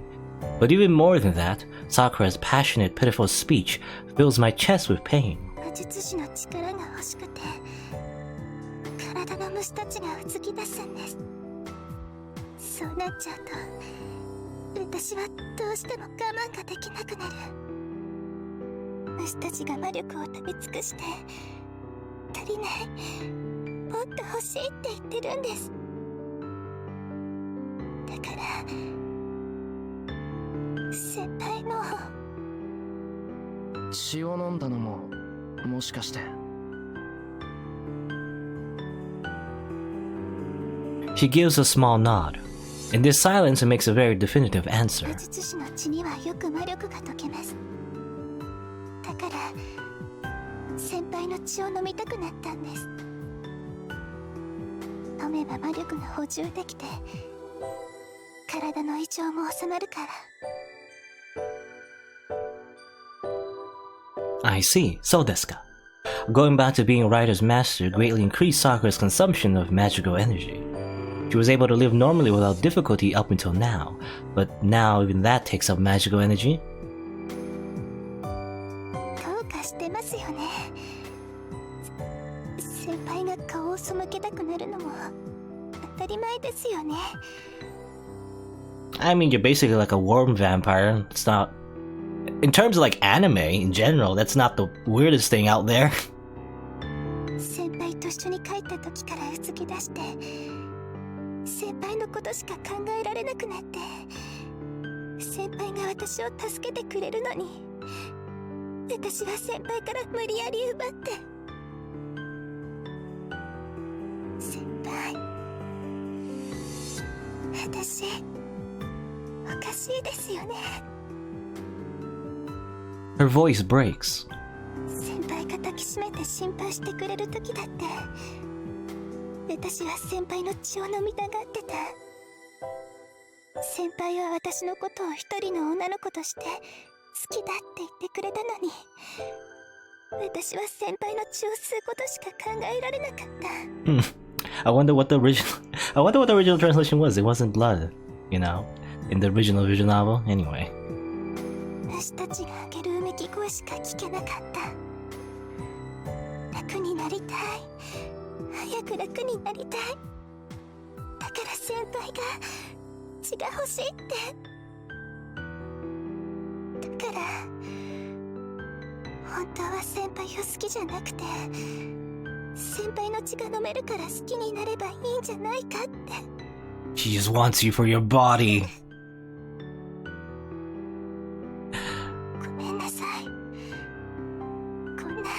But even more than that, Sakura's passionate, pitiful speech fills my chest with pain. 魔術師の力が欲しくて体の虫たちがうつき出すんです。そうなっちゃうと私はどうしても我慢ができなくなる。虫たちが魔力を食べ尽くして足りない、もっと欲しいって言ってるんです。だから先輩の血を飲んだのももしかして。 She gives a small nod. In this silence, it makes a very definitive answer. 魔術師の血にはよく魔力が溶けます。だから先輩の血を飲みたくなったんです。飲めば魔力が補充できて体の異常も収まるから。 I see. So desu ka. Going back to being a writer's master greatly increased Sakura's consumption of magical energy. She was able to live normally without difficulty up until now, but now even that takes up magical energy. どうかしてますよね。先輩が顔を背けたくなるのも当たり前ですよね。 I mean, you're basically like a worm vampire. It's not... In terms of like anime in general, that's not the weirdest thing out there. 先輩と一緒に帰った時からうつき出して先輩のことしか考えられなくなって、先輩が私を助けてくれるのに私は先輩から無理やり奪って。先輩、私おかしいですよね。 Her voice breaks. 先輩が抱きしめて心配してくれる時だって私は先輩の血を飲みたがってた。先輩は私のことを一人の女の子として好きだって言ってくれたのに私は先輩の血を吸うことしか考えられなかった。 I wonder what the original translation was. It wasn't blood, you know, in the original visual novel. Anyway. 虫たちが上げるうめき声しか聞けなかった。楽になりたい、早く楽になりたい。だから先輩が血が欲しいって。だから本当は先輩を好きじゃなくて先輩の血が飲めるから好きになればいいんじゃないかって。 She just wants you for your body. ごめんなさい。こんな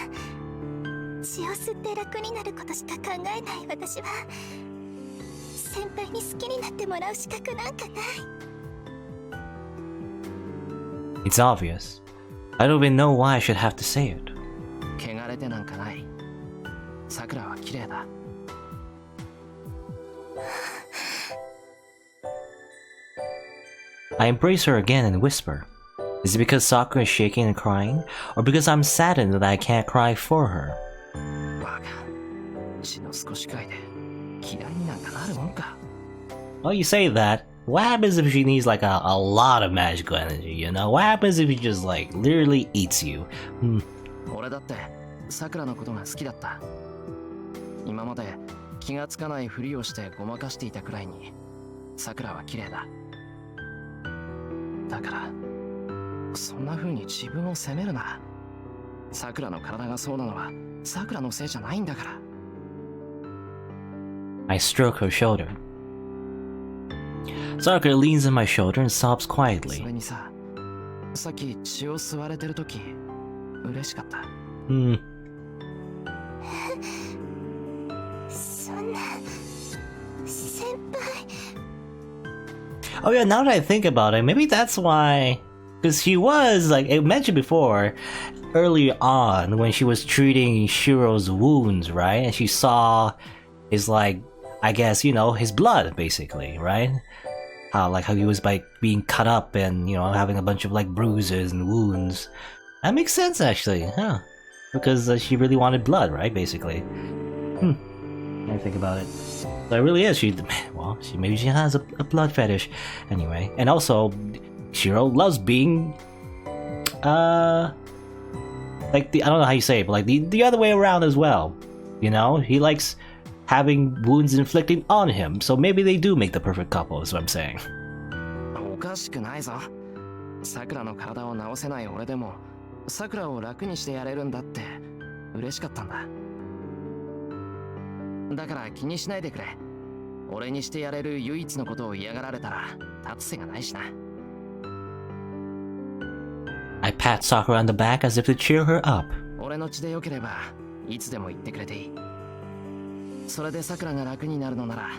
血を吸って楽になることしか考えない私は先輩に好きになってもらう資格なんかない。 It's obvious. I don't even know why I should have to say it. 汚れてなんかない。さくらは綺麗だ。 I embrace her again and whisper. Is it because Sakura is shaking and crying? Or because I'm saddened that I can't cry for her? バカ、血の少しくらいで嫌いになんかなるもんか。 Well, you say that. What happens if she needs like a lot of magical energy, you know? What happens if he just like literally eats you? 俺だってさくらのことが好きだった。今まで気がつかないふりをしてごまかしていたくらいにさくらは綺麗だ。だからそんな風に自分を責めるな。さくらの体がそうなのはさくらのせいじゃないんだから。 I stroke her shoulder. Sakura leans on my shoulder and sobs そ quietly. れにさ、さっき血を吸われてる時嬉しかった。そんな先輩。 Oh yeah, now that I think about it, maybe that's why. Because she was, like, I mentioned before, earlier on, when she was treating Shiro's wounds, right? And she saw his, like, I guess, you know, his blood, basically, right? how he was like being cut up and having a bunch of like bruises and wounds. That makes sense actually, huh? Because she really wanted blood, right? Basically. I think about it. So it really is. Maybe she has a blood fetish. Anyway, and also, Shiro loves being, like I don't know how you say it, but like the other way around as well. He likes having wounds inflicted on him. So maybe they do make the perfect couple. Is what I'm saying. おかしくないぞ。さくらの体を治せない俺でも、さくらを楽にしてやれるんだって嬉しかったんだ。だから気にしないでくれ。俺にしてやれる唯一のことを嫌がられたら立つ瀬がないしな。I pat Sakura on the back as if to cheer her up. 俺の血でよければいつでも言ってくれていい。それでさくらが楽になるのなら、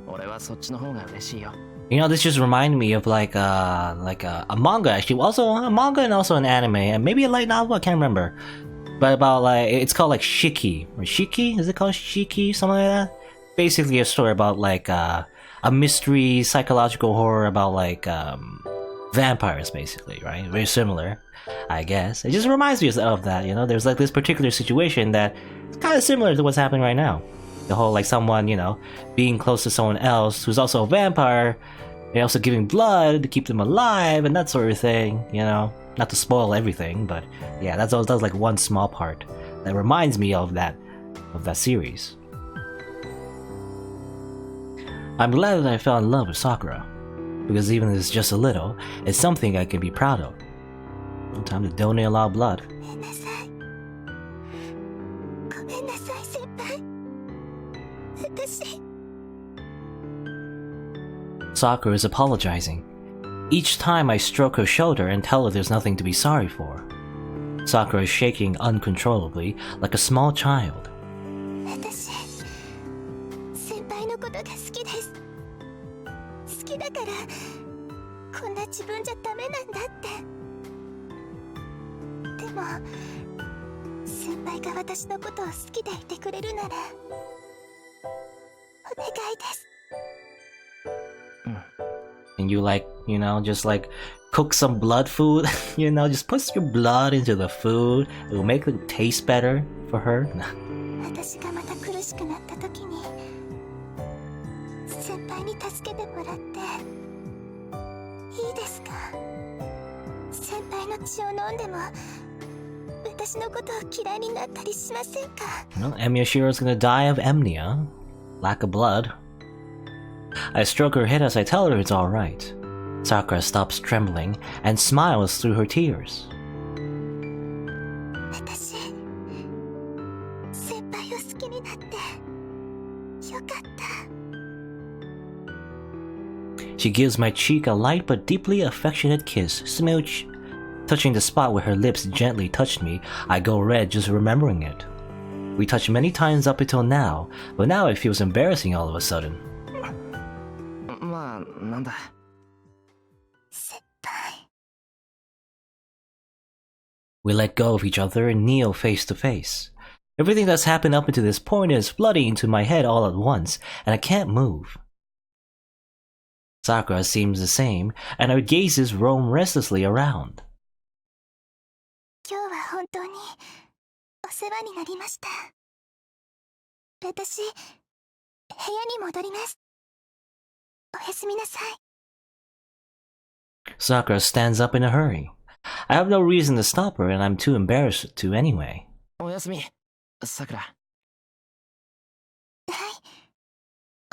俺はそっちの方が嬉しいよ。This just reminded me of like a manga actually, also a manga and also an anime, and maybe a light novel, I can't remember. But about like, it's called like Shiki, or Shiki? Is it called Shiki? Something like that? Basically a story about like a mystery, psychological horror about like vampires basically, right? Very similar, I guess. It just reminds me of that, there's like this particular situation that is kind of similar to what's happening right now. The whole like someone, being close to someone else who's also a vampire, and also giving blood to keep them alive and that sort of thing, Not to spoil everything, but yeah, that's like one small part that reminds me of that series. I'm glad that I fell in love with Sakura, because even if it's just a little, it's something I can be proud of. Time to donate a lot of blood. Sakura is apologizing. Each time I stroke her shoulder and tell her there's nothing to be sorry for. Sakura is shaking uncontrollably, like a small child. And you like, just like cook some blood food, just put your blood into the food. It will make it taste better for her. Miyashiro's gonna die of amnesia, lack of blood. I stroke her head as I tell her it's alright. Sakura stops trembling and smiles through her tears. She gives my cheek a light but deeply affectionate kiss, smooch. Touching the spot where her lips gently touched me, I go red just remembering it. We touched many times up until now, but now it feels embarrassing all of a sudden. We let go of each other and kneel face to face. Everything that's happened up until this point is flooding into my head all at once, and I can't move. Sakura seems the same, and her gazes roam restlessly around. Sakura stands up in a hurry. I have no reason to stop her, and I'm too embarrassed to anyway. おやすみ、さくら。はい。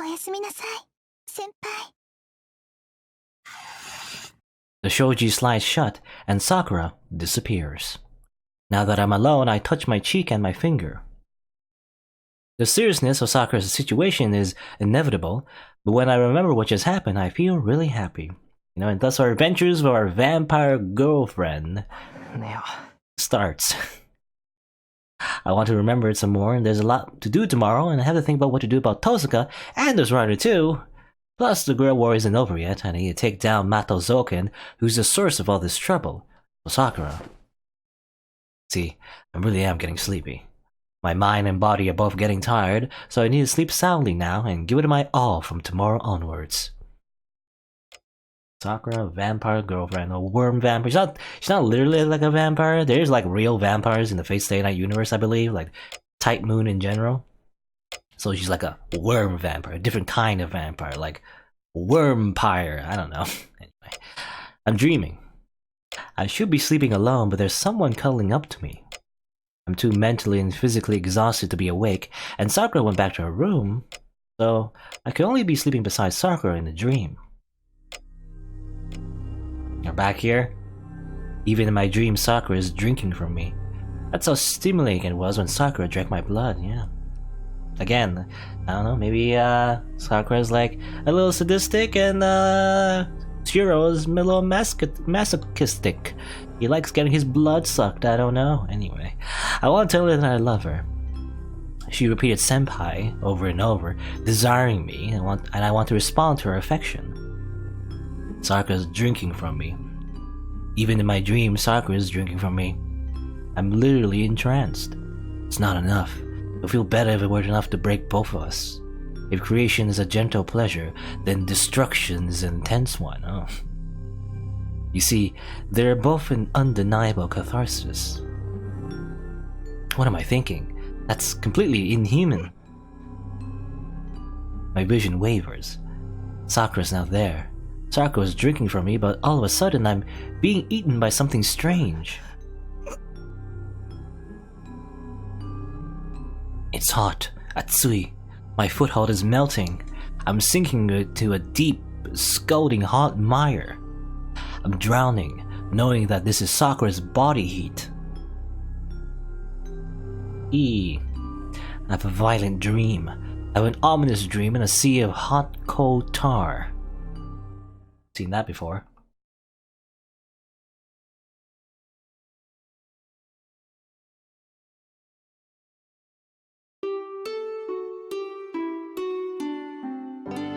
おやすみなさい、先輩。The shoji slides shut, and Sakura disappears. Now that I'm alone, I touch my cheek and my finger. The seriousness of Sakura's situation is inevitable, but when I remember what just happened, I feel really happy. And thus our adventures with our vampire girlfriend starts. I want to remember it some more, and there's a lot to do tomorrow, and I have to think about what to do about Tosuka, and there's Rider too. Plus, the girl war isn't over yet, and I need to take down Mato Zoken, who's the source of all this trouble. So Sakura. See, I really am getting sleepy. My mind and body are both getting tired, so I need to sleep soundly now and give it my all from tomorrow onwards. Sakura, vampire girlfriend, a worm vampire. She's not literally like a vampire. There's like real vampires in the Fate Stay Night universe, I believe, like Type Moon in general. So she's like a worm vampire, a different kind of vampire, like wormpire. I don't know. Anyway, I'm dreaming. I should be sleeping alone, but there's someone cuddling up to me. I'm too mentally and physically exhausted to be awake, and Sakura went back to her room, so I could only be sleeping beside Sakura in the dream. Now back here, even in my dream, Sakura is drinking from me. That's how stimulating it was when Sakura drank my blood, yeah. Again, I don't know, maybe Sakura's like a little sadistic and Shiro is a little masochistic. He likes getting his blood sucked, I don't know. Anyway, I want to tell her that I love her. She repeated senpai over and over, desiring me, and I want to respond to her affection. Sakura's drinking from me. Even in my dream, Sakura's drinking from me. I'm literally entranced. It's not enough. It would feel better if it were enough to break both of us. If creation is a gentle pleasure, then destruction is an intense one. Oh. You see, they're both an undeniable catharsis. What am I thinking? That's completely inhuman. My vision wavers. Sakura's not there. Sakura's drinking from me, but all of a sudden I'm being eaten by something strange. It's hot. Atsui. My foothold is melting. I'm sinking into a deep, scalding hot mire. I'm drowning, knowing that this is Sakura's body heat. I have a violent dream. I have an ominous dream in a sea of hot, cold tar. Seen that before.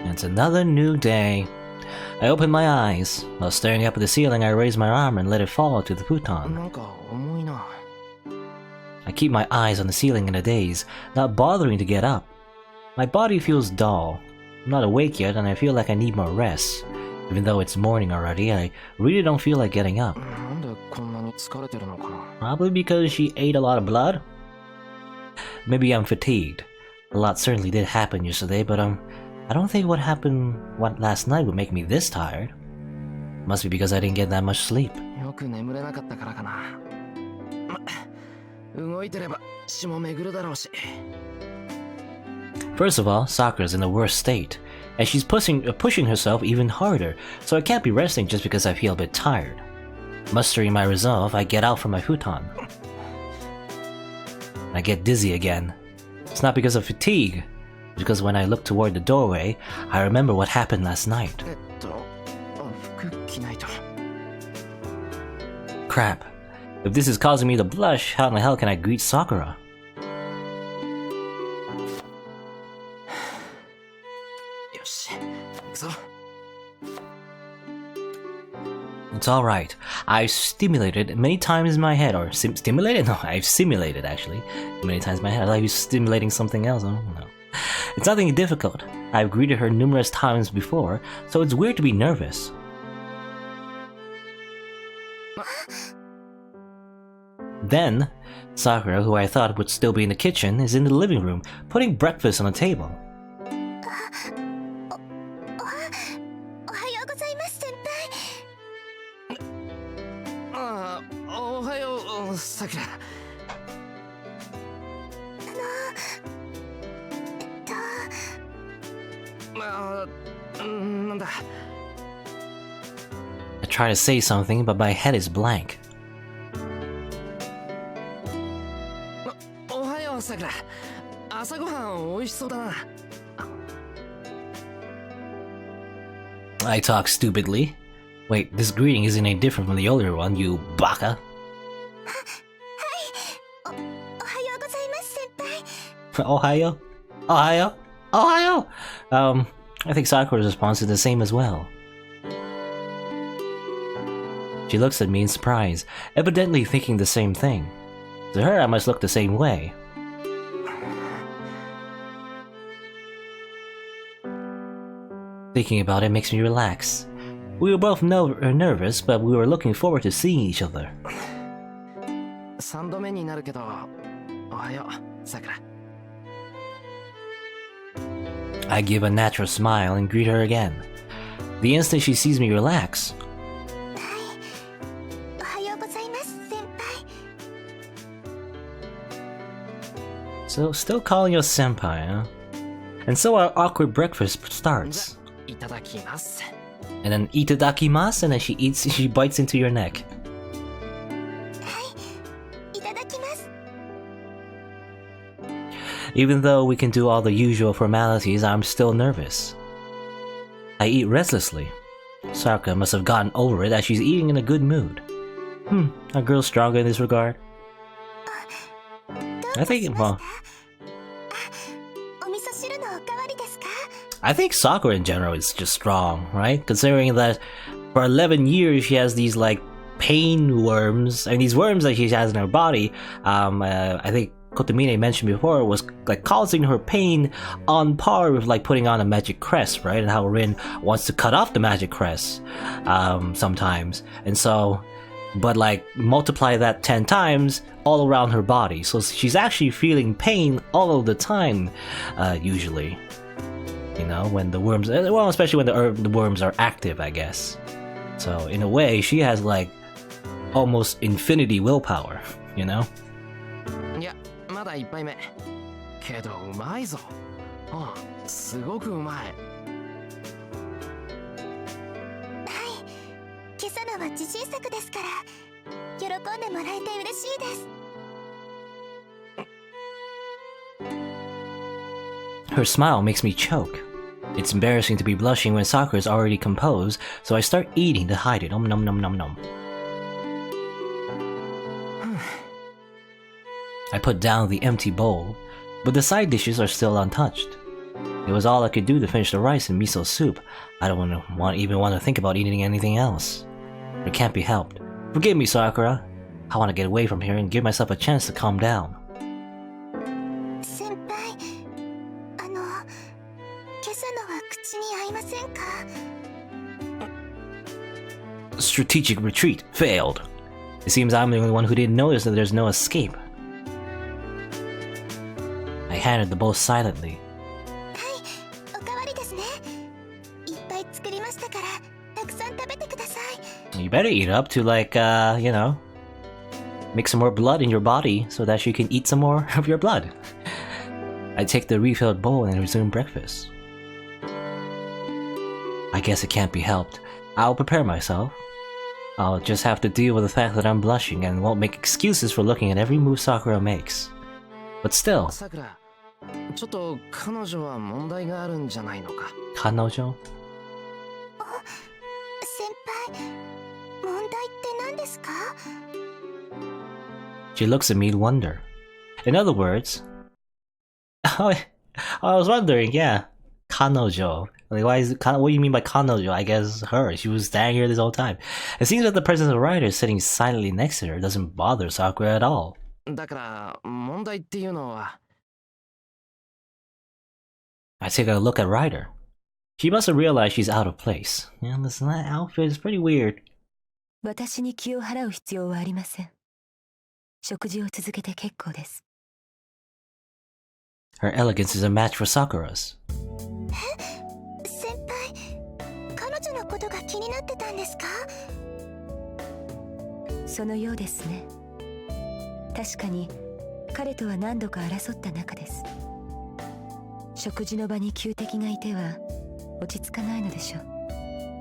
It's another new day. I open my eyes. While staring up at the ceiling, I raise my arm and let it fall to the futon. I keep my eyes on the ceiling in a daze, not bothering to get up. My body feels dull. I'm not awake yet, and I feel like I need more rest. Even though it's morning already, I really don't feel like getting up. Probably because she ate a lot of blood? Maybe I'm fatigued. A lot certainly did happen yesterday, but I don't think what happened last night would make me this tired. Must be because I didn't get that much sleep. First of all, Sakura's in the worst state, and she's pushing herself even harder, so I can't be resting just because I feel a bit tired. Mustering my resolve, I get out from my futon. I get dizzy again. It's not because of fatigue, because when I look toward the doorway, I remember what happened last night. Crap. If this is causing me to blush, how in the hell can I greet Sakura? It's alright. I've stimulated many times in my head, or stimulated? No, I've simulated actually many times in my head. I thought he was stimulating something else. I don't know. It's nothing difficult. I've greeted her numerous times before, so it's weird to be nervous. Then, Sakura, who I thought would still be in the kitchen, is in the living room, putting breakfast on the table. I try to say something, but my head is blank. I talk stupidly. Wait, this greeting isn't any different from the older one, you baka. Ohayo? Ohayo? Ohayo! I think Sakura's response is the same as well. She looks at me in surprise, evidently thinking the same thing. To her, I must look the same way. Thinking about it makes me relax. We were both nervous, but we were looking forward to seeing each other. 3度目になるけど、おはよう、さくら。I give a natural smile and greet her again. The instant she sees me relax, おはようございます、先輩。 so still calling you senpai, huh? And so our awkward breakfast starts. いただきます。 And then itadakimasu, and then she bites into your neck. いただきます。 Even though we can do all the usual formalities, I'm still nervous. I eat restlessly. Sakura must have gotten over it as she's eating in a good mood. Are girls stronger in this regard? I think, well, お味噌汁のおかわりですか？ I think Sakura in general is just strong, right? Considering that for 11 years she has these like pain worms, I mean these worms that she has in her body, I think Kotomine mentioned before was like causing her pain on par with like putting on a magic crest, right? And how Rin wants to cut off the magic crest sometimes. And so, but like multiply that 10 times all around her body. So she's actually feeling pain all of the time, usually. You know, when the worms, well, especially when the worms are active, I guess. So in a way, she has like almost infinity willpower, you know? いや、まだ1杯目。けどうまいぞ。すごくうまい。はい、今朝のは自信作ですから、喜んでもらえて嬉しいです。 Her smile makes me choke. It's embarrassing to be blushing when Sakura is already composed, so I start eating to hide it. Nom nom nom nom nom. I put down the empty bowl, but the side dishes are still untouched. It was all I could do to finish the rice and miso soup. I don't even want to think about eating anything else. It can't be helped. Forgive me, Sakura. I want to get away from here and give myself a chance to calm down. 先輩、今朝のは口に合いませんか？ Strategic retreat failed. It seems I'm the only one who didn't notice that there's no escape. I handed the bowl silently. はい、おかわりですね。いっぱい作りましたから、たくさん食べてください。 You better eat up to like, you know, make some more blood in your body so that you can eat some more of your blood. I take the refilled bowl and resume breakfast. I guess it can't be helped. I'll prepare myself. I'll just have to deal with the fact that I'm blushing and won't make excuses for looking at every move Sakura makes. But still, さくら、ちょっと彼女は問題があるんじゃないのか。Kanojo? 先輩、問題って何ですか？ She looks at me in wonder. In other words, I was wondering, yeah, Kanojo. Like, why is it, what do you mean by Kanojo? I guess her. She was standing here this whole time. It seems that the presence of the writer sitting silently next to her doesn't bother Sakura at all. だから問題っていうのは。 I take a look at Ryder. She must have realized she's out of place. Yeah, listen, that outfit is pretty weird. 私に気を払う必要はありません。食事を続けて結構です。 Her elegance is a match for Sakura's. 先輩、彼女のことが気になってたんですか？そのようですね。確かに彼とは何度か争った仲です。食事の場に旧敵がいては落ち着かないのでしょう。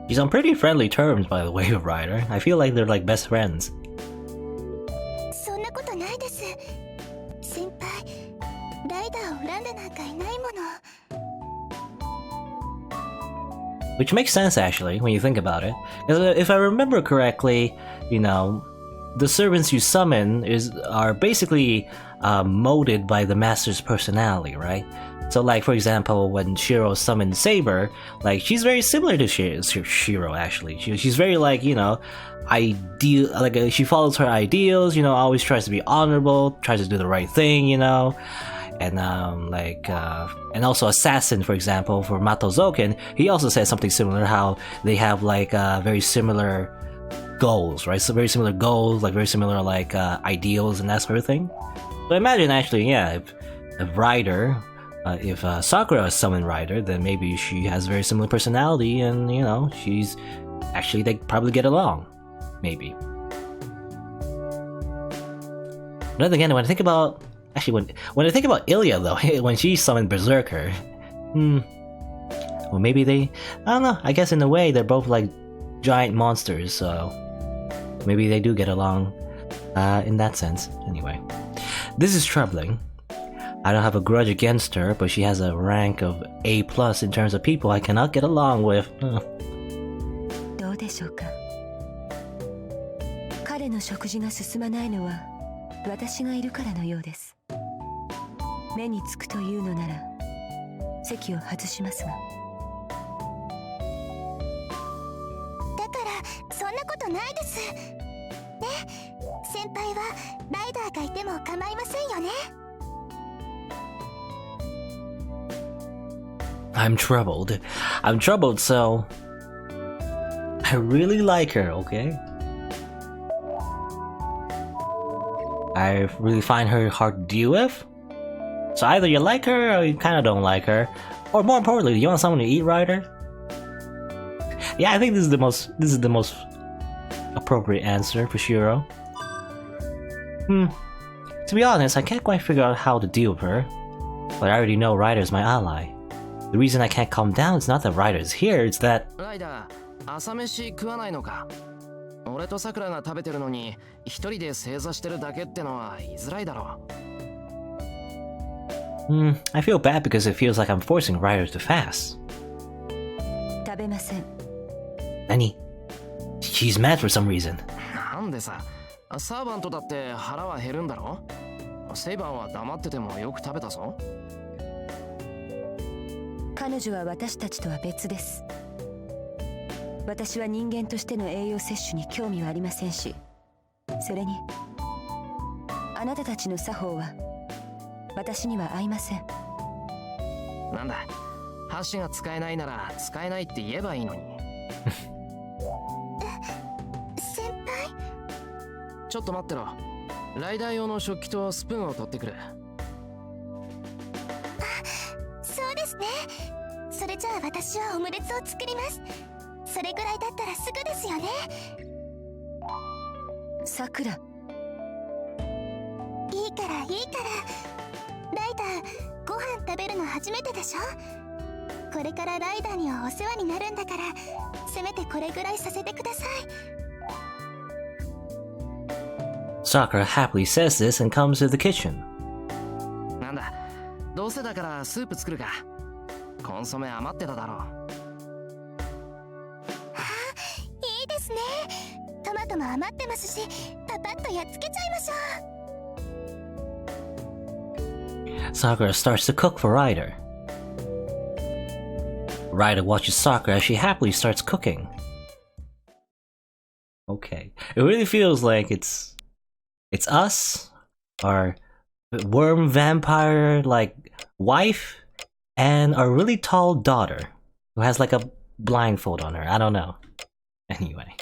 She's on pretty friendly terms, by the way, with Ryder. I feel like they're like best friends. そんなことないです。先輩、ライダーを恨んでなんかいないもの。 Which makes sense, actually, when you think about it. If I remember correctly, you know, the servants you summon are basically molded by the master's personality, right? So, like, for example, when Shiro summoned Saber, like, she's very similar to Shiro, actually. She's very, like, you know, ideal, like, she follows her ideals, you know, always tries to be honorable, tries to do the right thing, you know. and and also Assassin, for example, for Matozoken, he also says something similar. How they have like very similar goals, right? So very similar goals, like very similar like ideals and that sort of thing. So imagine actually, yeah, if Rider, if Sakura is Summon Rider, then maybe she has a very similar personality, and you know, she's actually they probably get along, maybe. But then again, when I think about when I think about Ilya though, when she summoned Berserker, well maybe they, I don't know. I guess in a way they're both like giant monsters, so maybe they do get along in that sense. Anyway, this is troubling. I don't have a grudge against her, but she has a rank of A+ in terms of people I cannot get along with. どうでしょうか。彼の食事が進まないのは私がいるからのようです。目につくというのなら席を外しますが。だからそんなことないです。ね、先輩はライダーがいても構いませんよね。I'm troubled. I'm troubled, so I really like her, okay? I really find her hard to deal with. So either you like her or you kind of don't like her. Or more importantly, do you want someone to eat Ryder? Yeah, I think this is the most appropriate answer for Shiro. To be honest, I can't quite figure out how to deal with her. But I already know Ryder's my ally. The reason I can't calm down is not that Ryder's here, it's that... ライダー、朝飯食わないのか。俺とさくらが食べてるのに一人で正座してるだけってのは言いづらいだろう。I feel bad because it feels like I'm forcing Ryder to fast. 食べません。何? She's mad for some reason. なんでさ、サーバントだって腹は減るんだろ。セイバーは黙っててもよく食べたぞ。彼女は私たちとは別です。私は人間としての栄養摂取に興味はありませんし、それにあなたたちの作法は私には合いません。なんだ、箸が使えないなら使えないって言えばいいのに。先輩、ちょっと待ってろ。ライダー用の食器とスプーンを取ってくる。そうですね。それじゃあ私はオムレツを作ります。それぐらいだったらすぐですよね。さくら、いいからいいから。ライダー、ご飯食べるの初めてでしょ。これからライダーにはお世話になるんだから、せめてこれぐらいさせてください。Sakura happily says this and comes to the kitchen. なんだ、どうせだからスープ作るか。コンソメ余ってただろう。いいですね。トマトも余ってますし、パパッとやっつけちゃいましょう。Sakura starts to cook for Ryder. Ryder watches Sakura as she happily starts cooking. Okay. It really feels like it's us, our worm vampire like wife, and our really tall daughter who has like a blindfold on her. I don't know. Anyway.